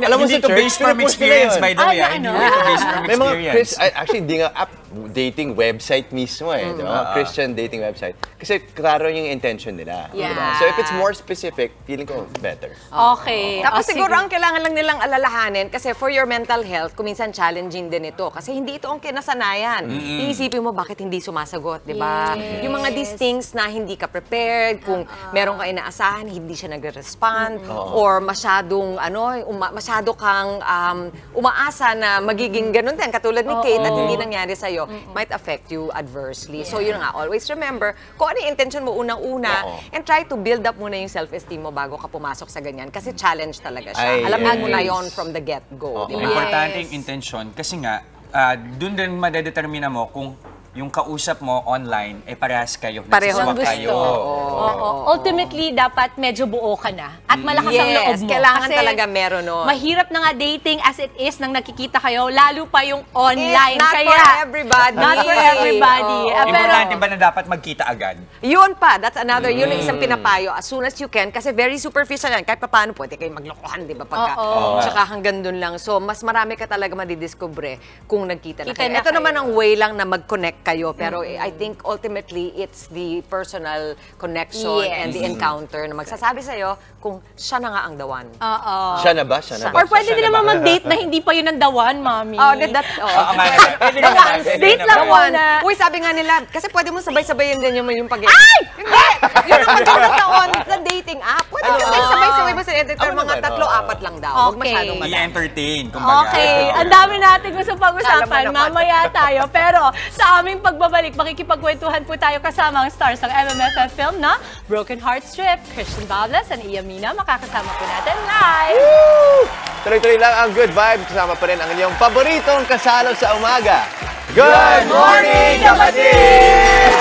Alam mo hindi sa to church, based from experience, by the way. Hindi to based from may mga experience. actually, hindi nga app, dating website mismo eh. Diba? Christian dating website. Kasi klaro yung intention nila. Diba? So if it's more specific, feeling ko better. Okay. Tapos siguro ang kailangan lang nilang alalahanin kasi for your mental health, kuminsan challenging din ito. Kasi hindi ito ang kinasanayan. Iisipin mo bakit hindi sumasagot, di ba? Yung mga these things na hindi ka prepared, kung meron ka inaasahan, hindi siya nagre-respond, or masyado kang umaasa na magiging ganun din, katulad ni Kate, at hindi nangyari sa'yo, might affect you adversely. So yun nga, always remember, kung ano yung intention mo unang-una, and try to build up muna yung self-esteem mo bago ka pumasok sa ganyan. Kasi challenge talaga siya. Alam mo na yon from the get-go. Importante yung intention kasi nga, dun din madedetermina mo kung yung kausap mo online, parehas kayo. Pareho nagsiswak gusto. kayo. Ultimately, dapat medyo buo ka na. At malakas ang loob mo. Kailangan Kasi talaga meron nun. mahirap na nga dating as it is nang nakikita kayo, lalo pa yung online. It's not for everybody. Not for everybody. Importante ba na dapat magkita agad? Yun pa, that's another, yun ang isang pinapayo. As soon as you can, kasi very superficial yan. Kahit pa paano, pwede kayo maglokohan, di ba? Pagka, tsaka hanggang dun lang. So, mas marami ka talaga madidiscover kung nagkita na kayo. Ito naman ang way lang na mag-connect kayo. Pero I think ultimately, it's the personal connection and the encounter na magsasabi sa'yo kung siya na nga ang dawan. Siya na ba? Siya na ba? Or pwede din naman mag-date na hindi pa yun ang dawan, mami. Date lang muna. Uy, sabi nga nila, kasi pwede mo sabay-sabayin din yung pag-edit. Ay! Hindi! Yun ang maganda sa dating app. Pwede kasi sabay-sabay mo sa editor, mga 3-4 lang daw. Huwag masyadong madami. I-entertain, kumbaga. Okay, ang dami natin gusto pag-usapan. Mamaya tayo. Pero sa aming pagbabalik, makikipagkwentuhan po tayo kasama ang stars ng MMFF film na Broken Heart Strip, Christian Bables and Iya Mina. Makakasama po natin live. Tuloy-tuloy lang ang good vibe. Kasama pa rin ang inyong paboritong kasalo sa umaga. Good morning, kapatid!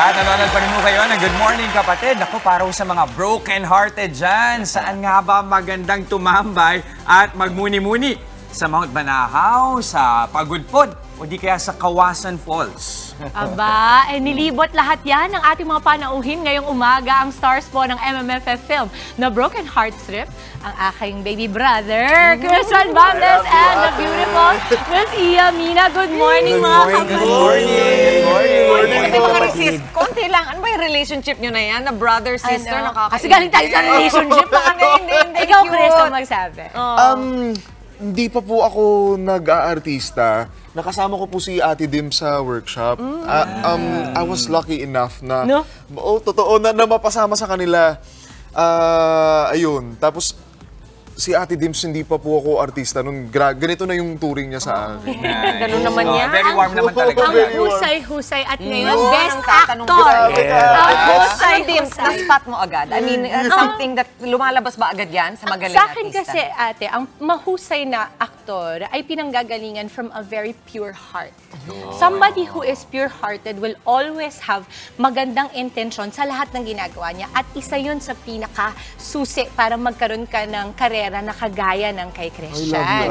At nanonood pa rin mo kayo ng Good Morning Kapatid. Naku, para sa mga broken-hearted dyan, saan nga ba magandang tumambay at magmuni-muni? Sa Mount Banahaw, sa Pagudpod, o di kaya sa Kawasan Falls? Aba, nilibot lahat yan ng ating mga panauhin ngayong umaga. Ang stars po ng MMFF film na Broken Heart Strip, ang aking baby brother, Christian Bables, and the beautiful Miss Iya Mina. Good morning, mga kapatid. Good morning. Konti lang, ano ba yung relationship nyo na yan? Na brother-sister? Kasi galing tayo sa relationship. Ikaw, Chris, ang magsabi. Hindi pa po ako nag-aartista. Nakasama ko po si Ate Dim sa workshop. I was lucky enough na, totoo na mapasama sa kanila. Ayun, tapos si Ate Dims, hindi pa po ako artista nun. Ganito na yung touring niya sa akin. Ganun naman yan. Very warm naman talaga. Ang husay-husay at ngayon, best actor. Ang Dims, na-spot mo agad. I mean, something that lumalabas ba agad yan sa magaling Sa akin artista? kasi, ate, ang mahusay na aktor ay pinanggagalingan from a very pure heart. Somebody who is pure-hearted will always have magandang intention sa lahat ng ginagawa niya. At isa yun sa pinaka-susi para magkaroon ka ng karera na kagaya ng kay Christian.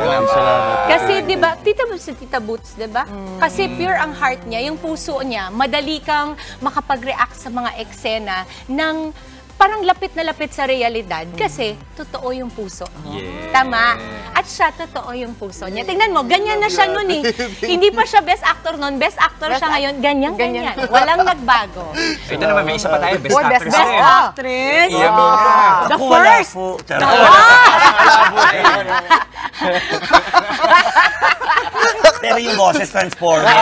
Kasi, di ba, Tita Boots, di ba? Kasi pure ang heart niya, yung puso niya, madali kang makapag-react sa mga eksena ng parang lapit na lapit sa realidad kasi totoo yung puso. Tama? At siya, totoo yung puso niya. Tingnan mo, ganyan na siya nun eh. Hindi pa siya best actor nun. Best actor siya ngayon. Ganyan. Walang nagbago. Ito naman, may isa pa tayo. Best actress. Best actress. Iya Mina. The first. Pero yung boses transformer.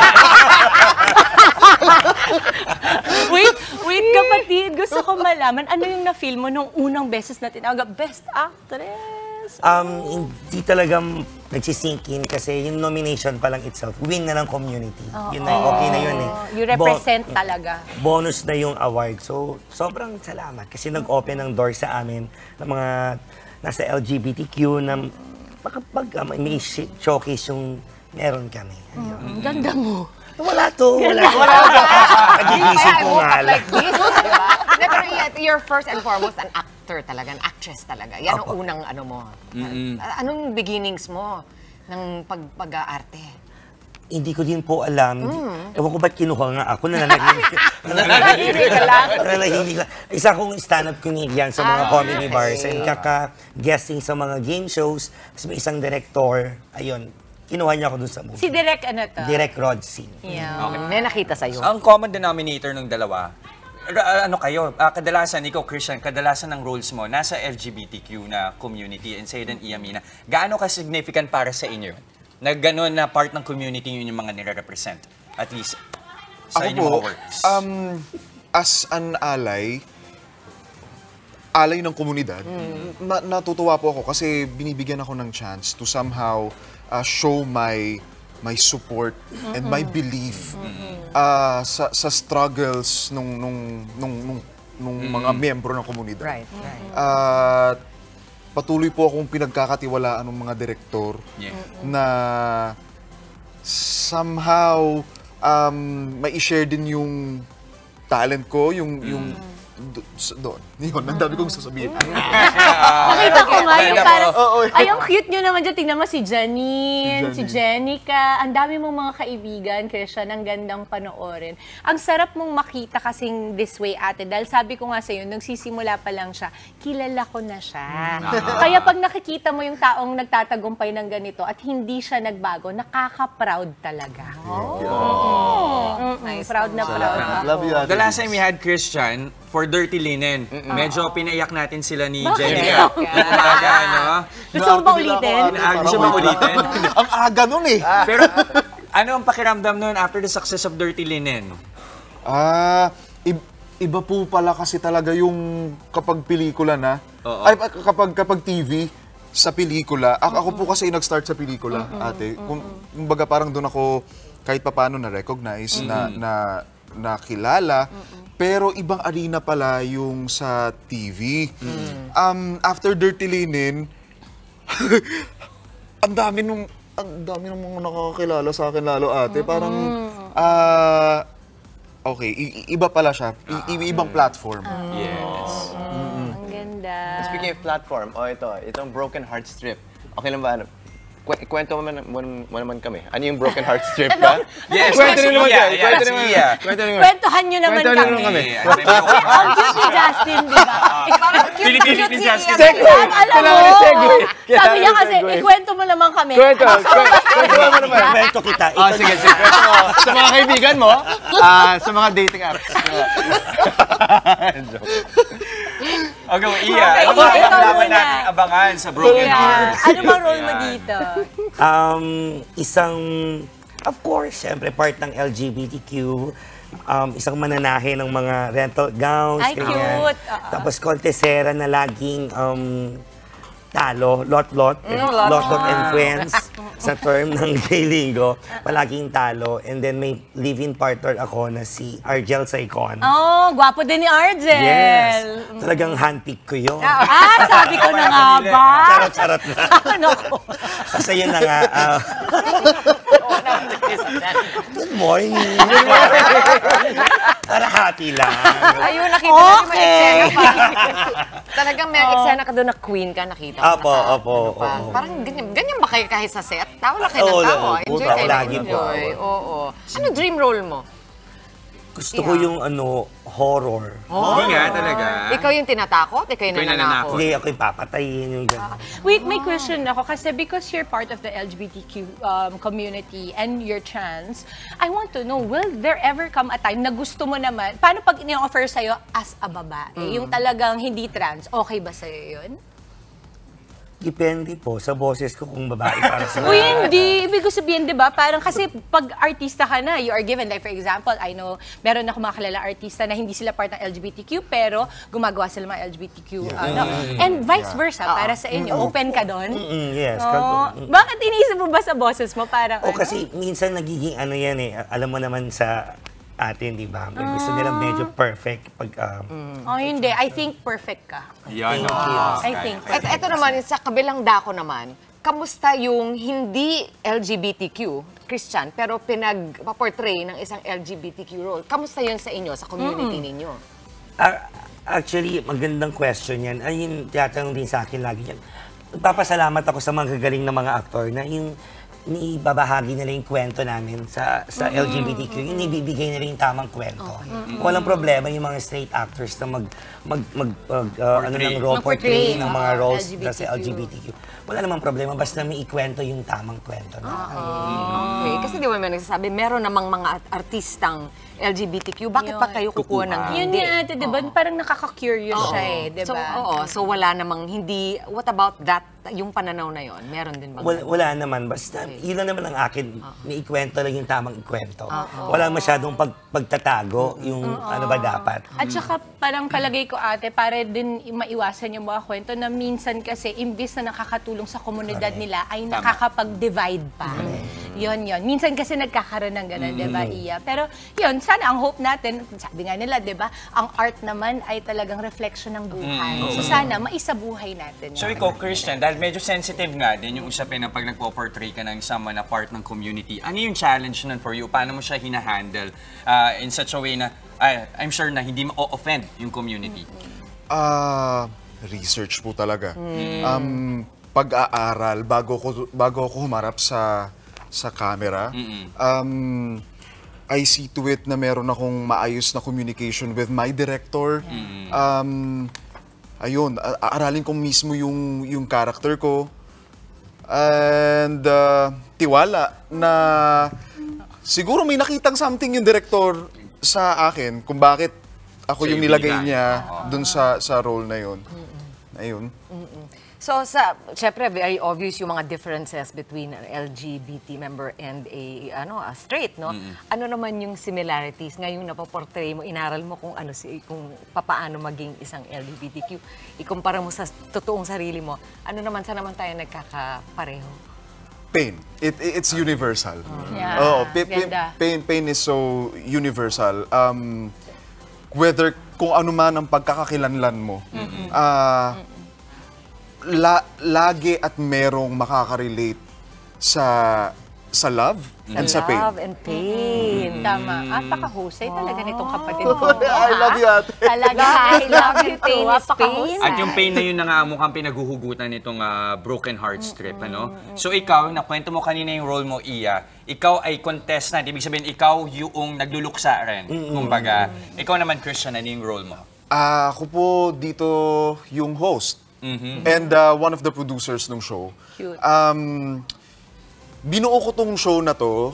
Wait, kapatid. Gusto ko malaman, ano yung na-feel mo nung unang beses na tinawag? Best actress? Hindi talagang nagsisink in kasi yung nomination pa lang itself, win na ng community. Yun na, okay na yun eh. You represent talaga. Bonus na yung award. So, sobrang salamat kasi nag-open ng door sa amin ng mga nasa LGBTQ na may showcase yung meron kami. Ganda mo. Wala to. Wala. Pag-iisip ko nga lang. Pero you're first and foremost an actor talaga, an actress talaga. Yan ang unang ano mo. Anong beginnings mo ng pag-aarte? Hindi ko din po alam. Ewan ko ba't kinuha nga ako. Nananahilig lang. Isa kong stand-up comedian sa mga comedy bars and kaka-guesting sa mga game shows. Kasi may isang director, ayun, kinuha niya ako dun sa movie. Si Direk ano to? Direk Rodsin. Okay, may nakita sa'yo. Ang common denominator ng dalawa, ano kayo, kadalasan, ikaw Christian, kadalasan ng roles mo nasa LGBTQ na community, and sa'yo din, Iamina, gaano ka-significant para sa inyo? Na gano'n na part ng community yun yung mga nire-represent? At least, sa inyong mga works. As an alay ng komunidad, natutuwa po ako kasi binibigyan ako ng chance to somehow show my support and my belief sa struggles nung mga miyembro ng komunidad. Right. Patuloy po akong pinagkakatiwalaan ng mga direktor na somehow mai-share din yung talent ko, yung doon. Yun, ang dami kong sasabihin. Nakita ko nga yung parang, ay, ang cute nyo naman dyan. Tingnan mo si Janine, si Jenica. Ang dami mong mga kaibigan, Christian, ang gandang panoorin. Ang sarap mong makita kasing this way, ate. Dahil sabi ko nga sa'yo, nagsisimula pa lang siya, kilala ko na siya. Kaya pag nakikita mo yung taong nagtatagumpay ng ganito at hindi siya nagbago, nakaka-proud talaga. Proud na proud. Love you, ate. The last time we had Christian, for Dirty Linen, medyo pinaiyak natin sila ni Jenica. Umaga, no? Gusto mo ba ulitin? Gusto mo ulitin? Ang aga nun eh. Pero ano ang pakiramdam nun after the success of Dirty Linen? Iba po pala kasi talaga yung kapag pelikula na, ay kapag TV, sa pelikula. Ako po kasi nag-start sa pelikula, ate. Kumbaga parang doon ako kahit papaano na-recognize, na kilala. Pero ibang arena pala yung sa TV. After Dirty Linen, ang dami nung mga nakakakilala sa akin lalo, ate. Parang, okay, iba pala siya. Ibang platform. Yes. Ang ganda. Speaking of platform, itong Broken Heart Strip. Okay lang ba? Kwento mo naman kami. Ano yung Broken Heart Strip ba? Yes, Kwento nyo naman. Kwentuhan nyo naman kami. Ang cute ni Justin, di ba? Pinipilit ni Justin. Alam mo, sabi niya kasi, ikwento mo naman kami. Kwento mo naman. Kwento kita. Sige. Kwento mo. Sa mga kaibigan mo, sa mga dating apps. Okay, Iya. Ano dapat natin abangan sa Broken Heart? Ano bang role mo dito? Of course, syempre, part ng LGBTQ. Isang mananahe ng mga rental gowns. Ay, cute! Tapos, kontesera na laging talo, lot-lot and friends sa term ng J-Lingo. Palaging talo. And then may live-in partner ako na si Argel Saicon. Oh, gwapo din ni Argel. Yes. Talagang handpick ko yun. Sabi ko na nga ba? Charot na. Ano ko? Kasi yun na nga. Good morning. Para happy lang. Ayun, nakita natin may eksena pa. Talagang may eksena ka doon na queen ka, nakita mo. Opo. Parang ganyan ba kayo kahit sa set? Tawa lang kayo ng tawa. Enjoy kayo ng enjoy. Oo. Ano dream role mo? Gusto ko yung horror. Hindi nga talaga. Ikaw yung tinatakot? Ikaw yung nananakot? Hindi, ako yung papatayin yung gano'n. Wait, may question ako kasi because you're part of the LGBTQ community and you're trans, I want to know, will there ever come a time na gusto mo naman, paano pag in-offer sa'yo as a babae, yung talagang hindi trans, okay ba sa'yo yun? Depende po sa boses ko kung babae para sa Uy, hindi. Ibig ko sabihin, di ba? Parang kasi pag artista ka na, you are given. Like for example, I know, meron ako mga kilala artista na hindi sila part ng LGBTQ, pero gumagawa sila mga LGBTQ. And vice versa, para sa inyo. Open ka doon? Yes. Bakit iniisip mo ba sa boses mo? Parang kasi minsan nagiging yan alam mo naman sa atin, di ba? Gusto nila medyo perfect pag... hindi. I think perfect ka. Yan. I think perfect. Ito naman, sa kabilang dako naman, kamusta yung hindi LGBTQ, Christian, pero pinag-portray ng isang LGBTQ role? Kamusta yun sa inyo, sa community ninyo? Actually, magandang question yan. Ayun, tinatanong din sa akin lagi yan. Nagpapasalamat ako sa mga gagaling na mga aktor na yung ibabahagi nila yung kwento namin sa LGBTQ, yung ibibigay nila yung tamang kwento. Walang problema yung mga straight actors na portray ng mga roles sa LGBTQ. Wala namang problema, basta may ikwento yung tamang kwento. Okay, kasi di ba may nagsasabi, meron namang mga artistang LGBTQ, bakit pa kayo kukuha ng hindi? Yun nga, ate, diba? Parang nakaka-curious siya eh, diba? So wala namang hindi, what about that, yung pananaw na yon? Meron din ba? Wala naman, basta yun lang naman ang akin, may ikwento lang yung tamang ikwento. Wala masyadong pagtatago yung ano ba dapat. At saka parang palagay ko, ate, para din maiwasan yung mga kwento na minsan kasi imbis na nakakatulong sa komunidad nila ay nakakapag-divide pa. Yun. Minsan kasi nagkakaroon ng gano'n, diba, Iya? Pero yun, sana ang hope natin, sabi nga nila, diba, ang art naman ay talagang reflection ng buhay. So sana maisabuhay natin. So ikaw, Christian, dahil medyo sensitive nga din yung usapin na pag nagpo-portray ka ng someone na part ng community, ano yung challenge nun for you? Paano mo siya hinahandle in such a way na, I'm sure na hindi ma-offend yung community? Research po talaga. Pag-aaral, bago ako humarap sa camera, I see to it na meron akong maayos na communication with my director. Ayun, aaralin ko mismo yung character ko. And tiwala na siguro may nakitang something yung director sa akin kung bakit ako yung nilagay niya dun sa role na yun. Ayun. So, syempre, very obvious yung mga differences between an LGBT member and a straight, no? Ano naman yung similarities? Ngayong napoportray mo, inaral mo kung paano maging isang LGBTQ. Ikumpara mo sa totoong sarili mo. Ano naman, saan naman tayo nagkakapareho? Pain. It's universal. Pain is so universal. Whether kung ano man ang pagkakakilanlan mo, lagi at merong makaka-relate sa love and sa pain. Love and pain. Tama. At pakahusay talaga nitong kapatid ko. I love you, ate. Talaga, I love you too. Pakahusay. At yung pain na yun na nga mukhang pinaghuhugutan nitong Broken Heart strip, ano? So ikaw, nakwento mo kanina yung role mo, Iya, ikaw ay contestant. Ibig sabihin, ikaw yung nagluluksa rin. Kumbaga, ikaw naman, Christian, ano yung role mo? Ako po dito yung host. And one of the producers ng show. Cute. Binuo ko tong show na to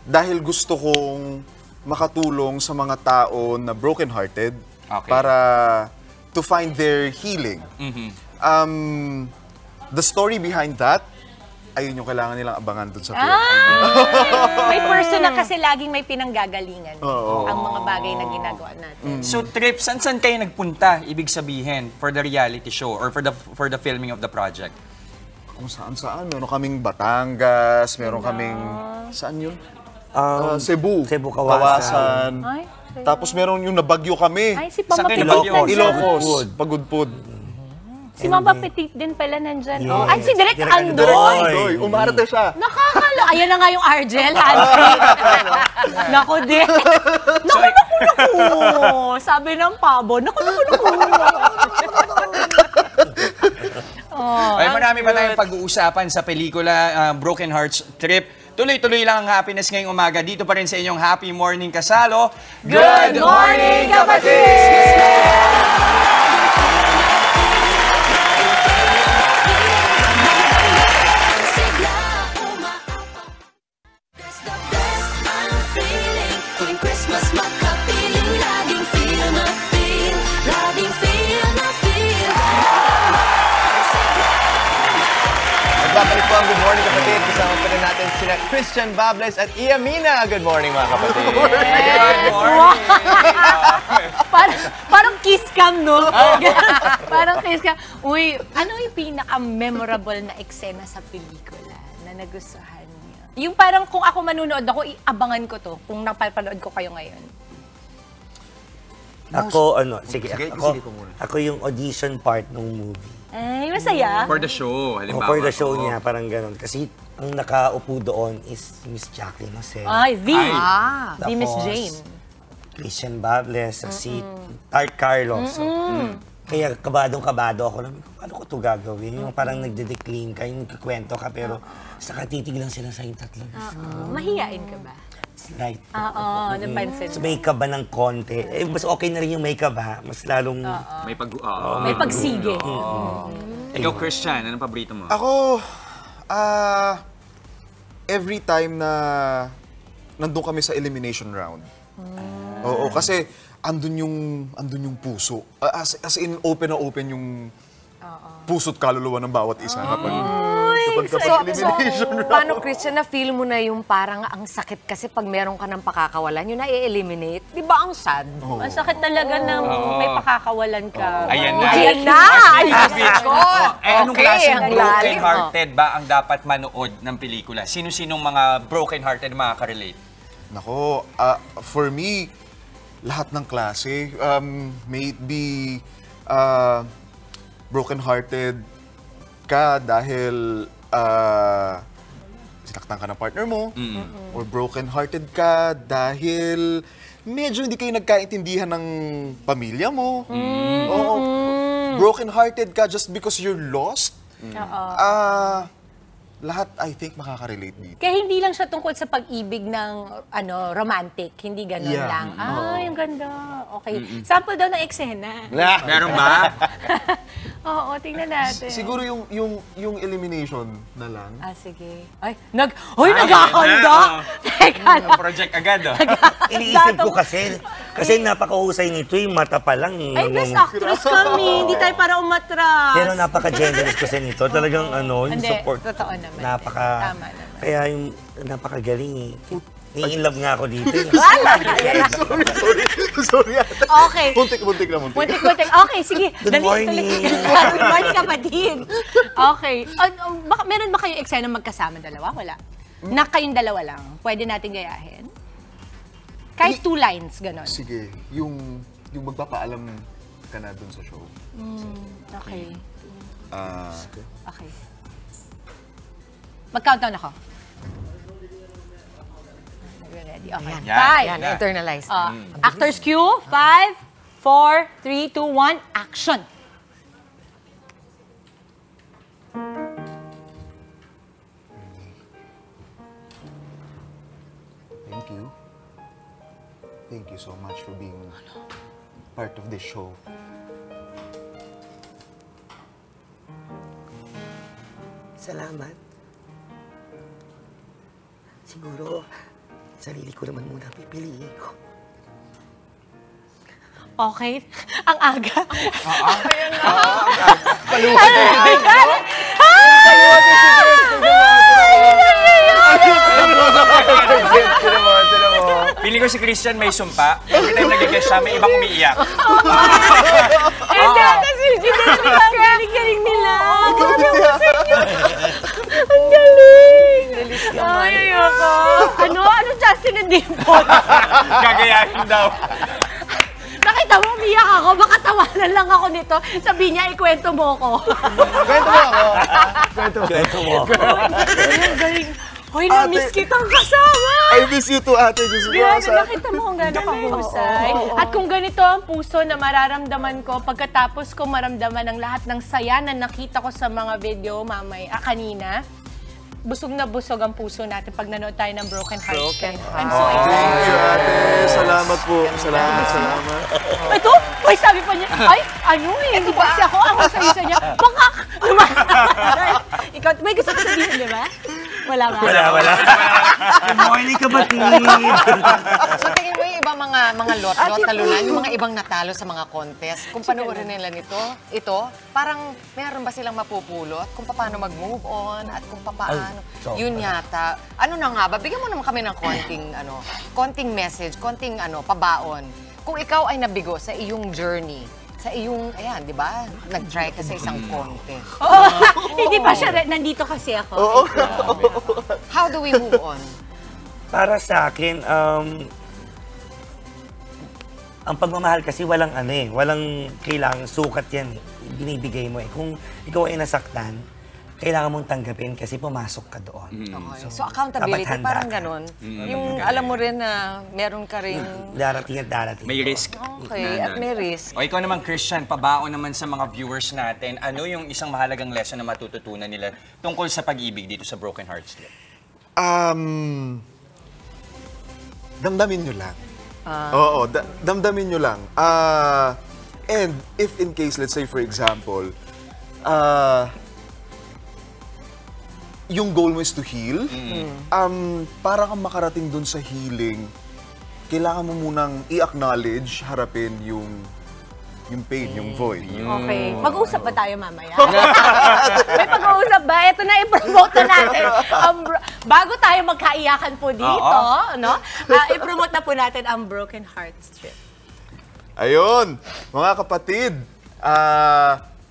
dahil gusto kong makatulong sa mga tao na broken-hearted para to find their healing. The story behind that, ayun yung kailangan nilang abangan dun sa film. May person na kasi laging may pinanggagalingan ang mga bagay na ginagawa natin. So, Trip, saan kayo nagpunta, ibig sabihin, for the reality show or for the filming of the project? Kung saan-saan. Meron kaming Batangas, meron kaming... Saan yun? Cebu. Kawasan. Tapos meron yung nabagyo kami. Ay, si Mama Petit Ilocos. Pagudpud. Si Mama Petit din pala nandyan. Ay, si Direk Andoy. Umarate siya. Nakakala. Ayan na nga yung Argel. Naku, din. Naku. Sabi ng pabo. Naku. Ay, marami pa tayong pag-uusapan sa pelikula Broken Hearts Trip. Tuloy-tuloy lang ang happiness ngayong umaga. Dito pa rin sa inyong Happy Morning Kasalo. Good morning, kapatid! Babalik po ang Good Morning Kapatid. Kasama pa rin natin sina Christian Bables at Iya Mina. Good morning mga kapatid. Good morning! Parang kiss cam, no? Parang kiss cam. Uy, ano yung pinaka-memorable na eksena sa pelikula na nagustuhan niyo? Yung parang kung ako manunood ako, abangan ko to kung napapanood ko kayo ngayon. Ako yung audition part ng movie. Ay, masaya. For the show, halimbawa. For the show niya, parang gano'n. Kasi ang nakaupo doon is Miss Jacqueline Jose. Ay, V. Miss Jane. Christian Bables, si Tart Carlos. Kaya kabadong-kabado ako lang, paano ko ito gagawin? Yung parang nagde-declaim ka, yung nagkikwento ka, pero saka titig lang sila sa yung tatlo. Mahiyain ka ba? Right. Oo, napansin. So, may kaba ng konti. Eh, mas okay na rin yung may kaba. Mas lalong... May pagsige. Ikaw, Christian, anong paborito mo? Ako, every time na nandun kami sa elimination round. Oo, kasi andun yung puso. As in, open na open yung puso't kaluluwa ng bawat isa. Kapag elimination round. Paano, Christian, na-feel mo na yung parang ang sakit kasi pag meron ka ng pakakawalan, yung na-eliminate, di ba ang sad? Ang sakit talaga na may pakakawalan ka. Ayan na. Ayan na! Ayos ko! Anong klaseng broken-hearted ba ang dapat manood ng pelikula? Sino-sinong mga broken-hearted makaka-relate? Nako, for me, lahat ng klase. May it be broken-hearted ka dahil sinaktan ka ng partner mo, or broken-hearted ka dahil medyo hindi kayo nagkaintindihan ng pamilya mo. Oo. Broken-hearted ka just because you're lost. Lahat, I think, makaka-relate dito. Kaya hindi lang siya tungkol sa pag-ibig ng romantic. Hindi ganun lang. Yung ganda. Okay. Sample daw ng eksena. Meron ba? Oo, tingnan natin. Siguro yung elimination na lang. Sige. Naghahanda! Teka. Project agad, Iniisip ko kasi napakahusay nito yung mata pa lang. Ay, best actress kami. Hindi tayo para umatras. Pero napaka-generous kasi nito. Talagang yung support. Totoo naman. Tama naman. Kaya yung napakagaling I-in-love nga ako dito. Sorry. Okay. Muntik na. Okay, sige. Good morning. Good morning, kapatid. Okay. Meron ba kayong eksena magkasama dalawa? Wala. Na kayong dalawa lang. Pwede natin gayahin? Kahit 2 lines, gano'n. Sige. Yung magpapaalam ka na dun sa show. Okay. Okay. Mag-countdown ako. Ready? Okay. Yan, internalize. Actors cue. 5, 4, 3, 2, 1, action! Thank you. Thank you so much for being part of this show. Salamat. Siguro, sarili ko naman muna pipiliin ko. Okay. Ang aga. Ayan na. Piling ko si Christian may sumpa. Every time nag-guess siya, may ibang umiiyak. Kasi galing nila. Ang galing! Ay, ayoko. Ano Justin and Dimple? Gagayahin daw. Nakita mo, umiyak ako. Baka tawanan lang ako nito. Sabi niya, ikwento mo ko. Kwento mo ako. Galing. Hoy, na-miss kitang kasama! I miss you too, ate. Grabe, nakita mo kung gano'n kahusay. At kung ganito ang puso na mararamdaman ko pagkatapos ko maramdaman ang lahat ng saya na nakita ko sa mga video kanina, busog na busog ang puso natin pag nanood tayo ng Broken Heart. I'm so excited. Thank you, ate. Salamat po. Salamat. Ito? Hoy, sabi pa niya, hindi pa kasi ako ang isa niya. Baka, ikaw, may gusto ka sabihin, di ba? Wala. Good morning, kapatid. So tingin mo yung ibang mga lot-lot, talunan, yung mga ibang natalo sa mga contest, kung panoorin nila ito, parang meron ba silang mapupulot kung paano mag-move on at kung paano. Yun yata. Ano na nga ba? Bigyan mo naman kami ng konting message, konting pabaon. Kung ikaw ay nabigo sa iyong journey, sa iyong, ayan, di ba? Nag-try ka sa isang contest. Hindi pa siya, nandito kasi ako. How do we move on? Para sa akin, ang pagmamahal kasi walang walang kailangang sukat yan. Binibigay mo Kung ikaw ay nasaktan, kailangan mong tanggapin kasi pumasok ka doon. Okay. So accountability, dapat handa parang ka. ganun. Yung alam mo rin na meron ka rin... Darating at darating. May risk. Okay, at may risk. O ikaw naman, Christian, pabaon naman sa mga viewers natin, ano yung isang mahalagang lesson na matututunan nila tungkol sa pag-ibig dito sa Broken Hearts? Damdamin nyo lang. Oo, damdamin nyo lang. And if in case, let's say for example, yung goal mo is to heal, para kang makarating dun sa healing, kailangan mo munang i-acknowledge, harapin yung pain, yung void. Okay. Mag-uusap ba tayo mamaya? May pag-uusap ba? Ito na, i-promote na natin. Bago tayo magkaiyakan po dito, no? I-promote na po natin ang Broken Hearts Trip. Ayun, mga kapatid,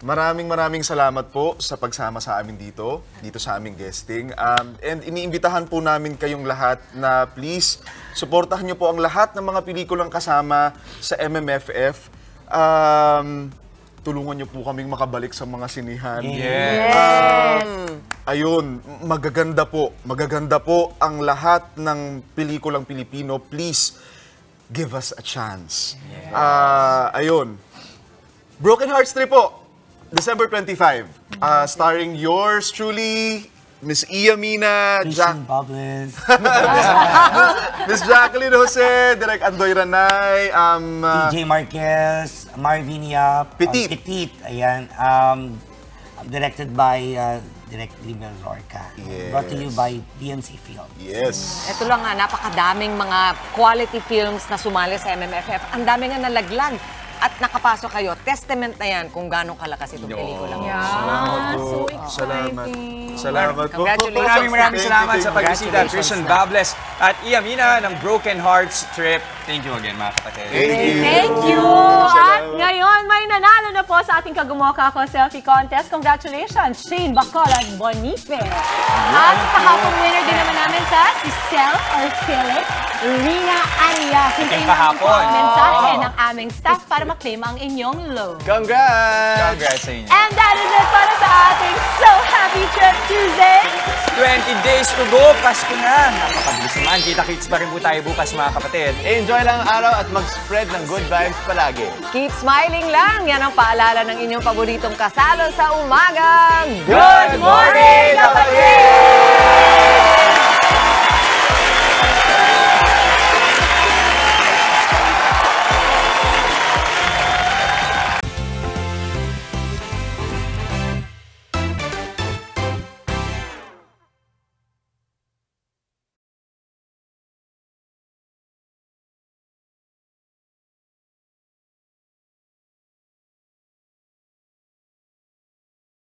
maraming salamat po sa pagsama sa amin dito sa aming guesting. And iniimbitahan po namin kayong lahat na please, suportahan niyo po ang lahat ng mga pelikulang kasama sa MMFF. Tulungan niyo po kaming makabalik sa mga sinihan. Yes! Ayun, magaganda po ang lahat ng pelikulang Pilipino. Please, give us a chance. Ayun, Broken Hearts 3 po. December 25, starring yours truly, Miss Iya Mina, Miss Jacqueline Jose, Direk Andoy Ranay, DJ Marquez, Marvin Yap, Petit, ayan, directed by Direk Limel Lorca. Yes. Brought to you by PNC Film. Yes. Ito lang nga, napakadaming mga quality films na sumali sa MMFF. Ang dami nga nalaglag. At nakapasok kayo, testament na yan kung gano'ng kalakas itong pelikula. So exciting. Salamat po. Congratulations. Maraming salamat sa pagbisita. Christian Bables at Iya Mina ng Broken Hearts Trip. Thank you again, mga kapatid. Thank you! At ngayon, may nanalo na po sa ating Kagumoka Ako Selfie Contest. Congratulations, Shane Bacol at Bonife. At kahapong winner din naman namin si Cel or Philip Rina Arias. Hintayin namin po ang mensahe ng aming staff para maklaim ang inyong loan. Congrats! Congrats sa inyo. And that is it para sa ating So Happy Trip Tuesday. 20 days to go, Pasko na. Napakabilis naman. Kita-kits pa rin po tayo bukas, mga kapatid. Enjoy lang ang araw at mag-spread ng good vibes palagi. Keep smiling lang. Yan ang paalala ng inyong paboritong kasalo sa umagang. Go!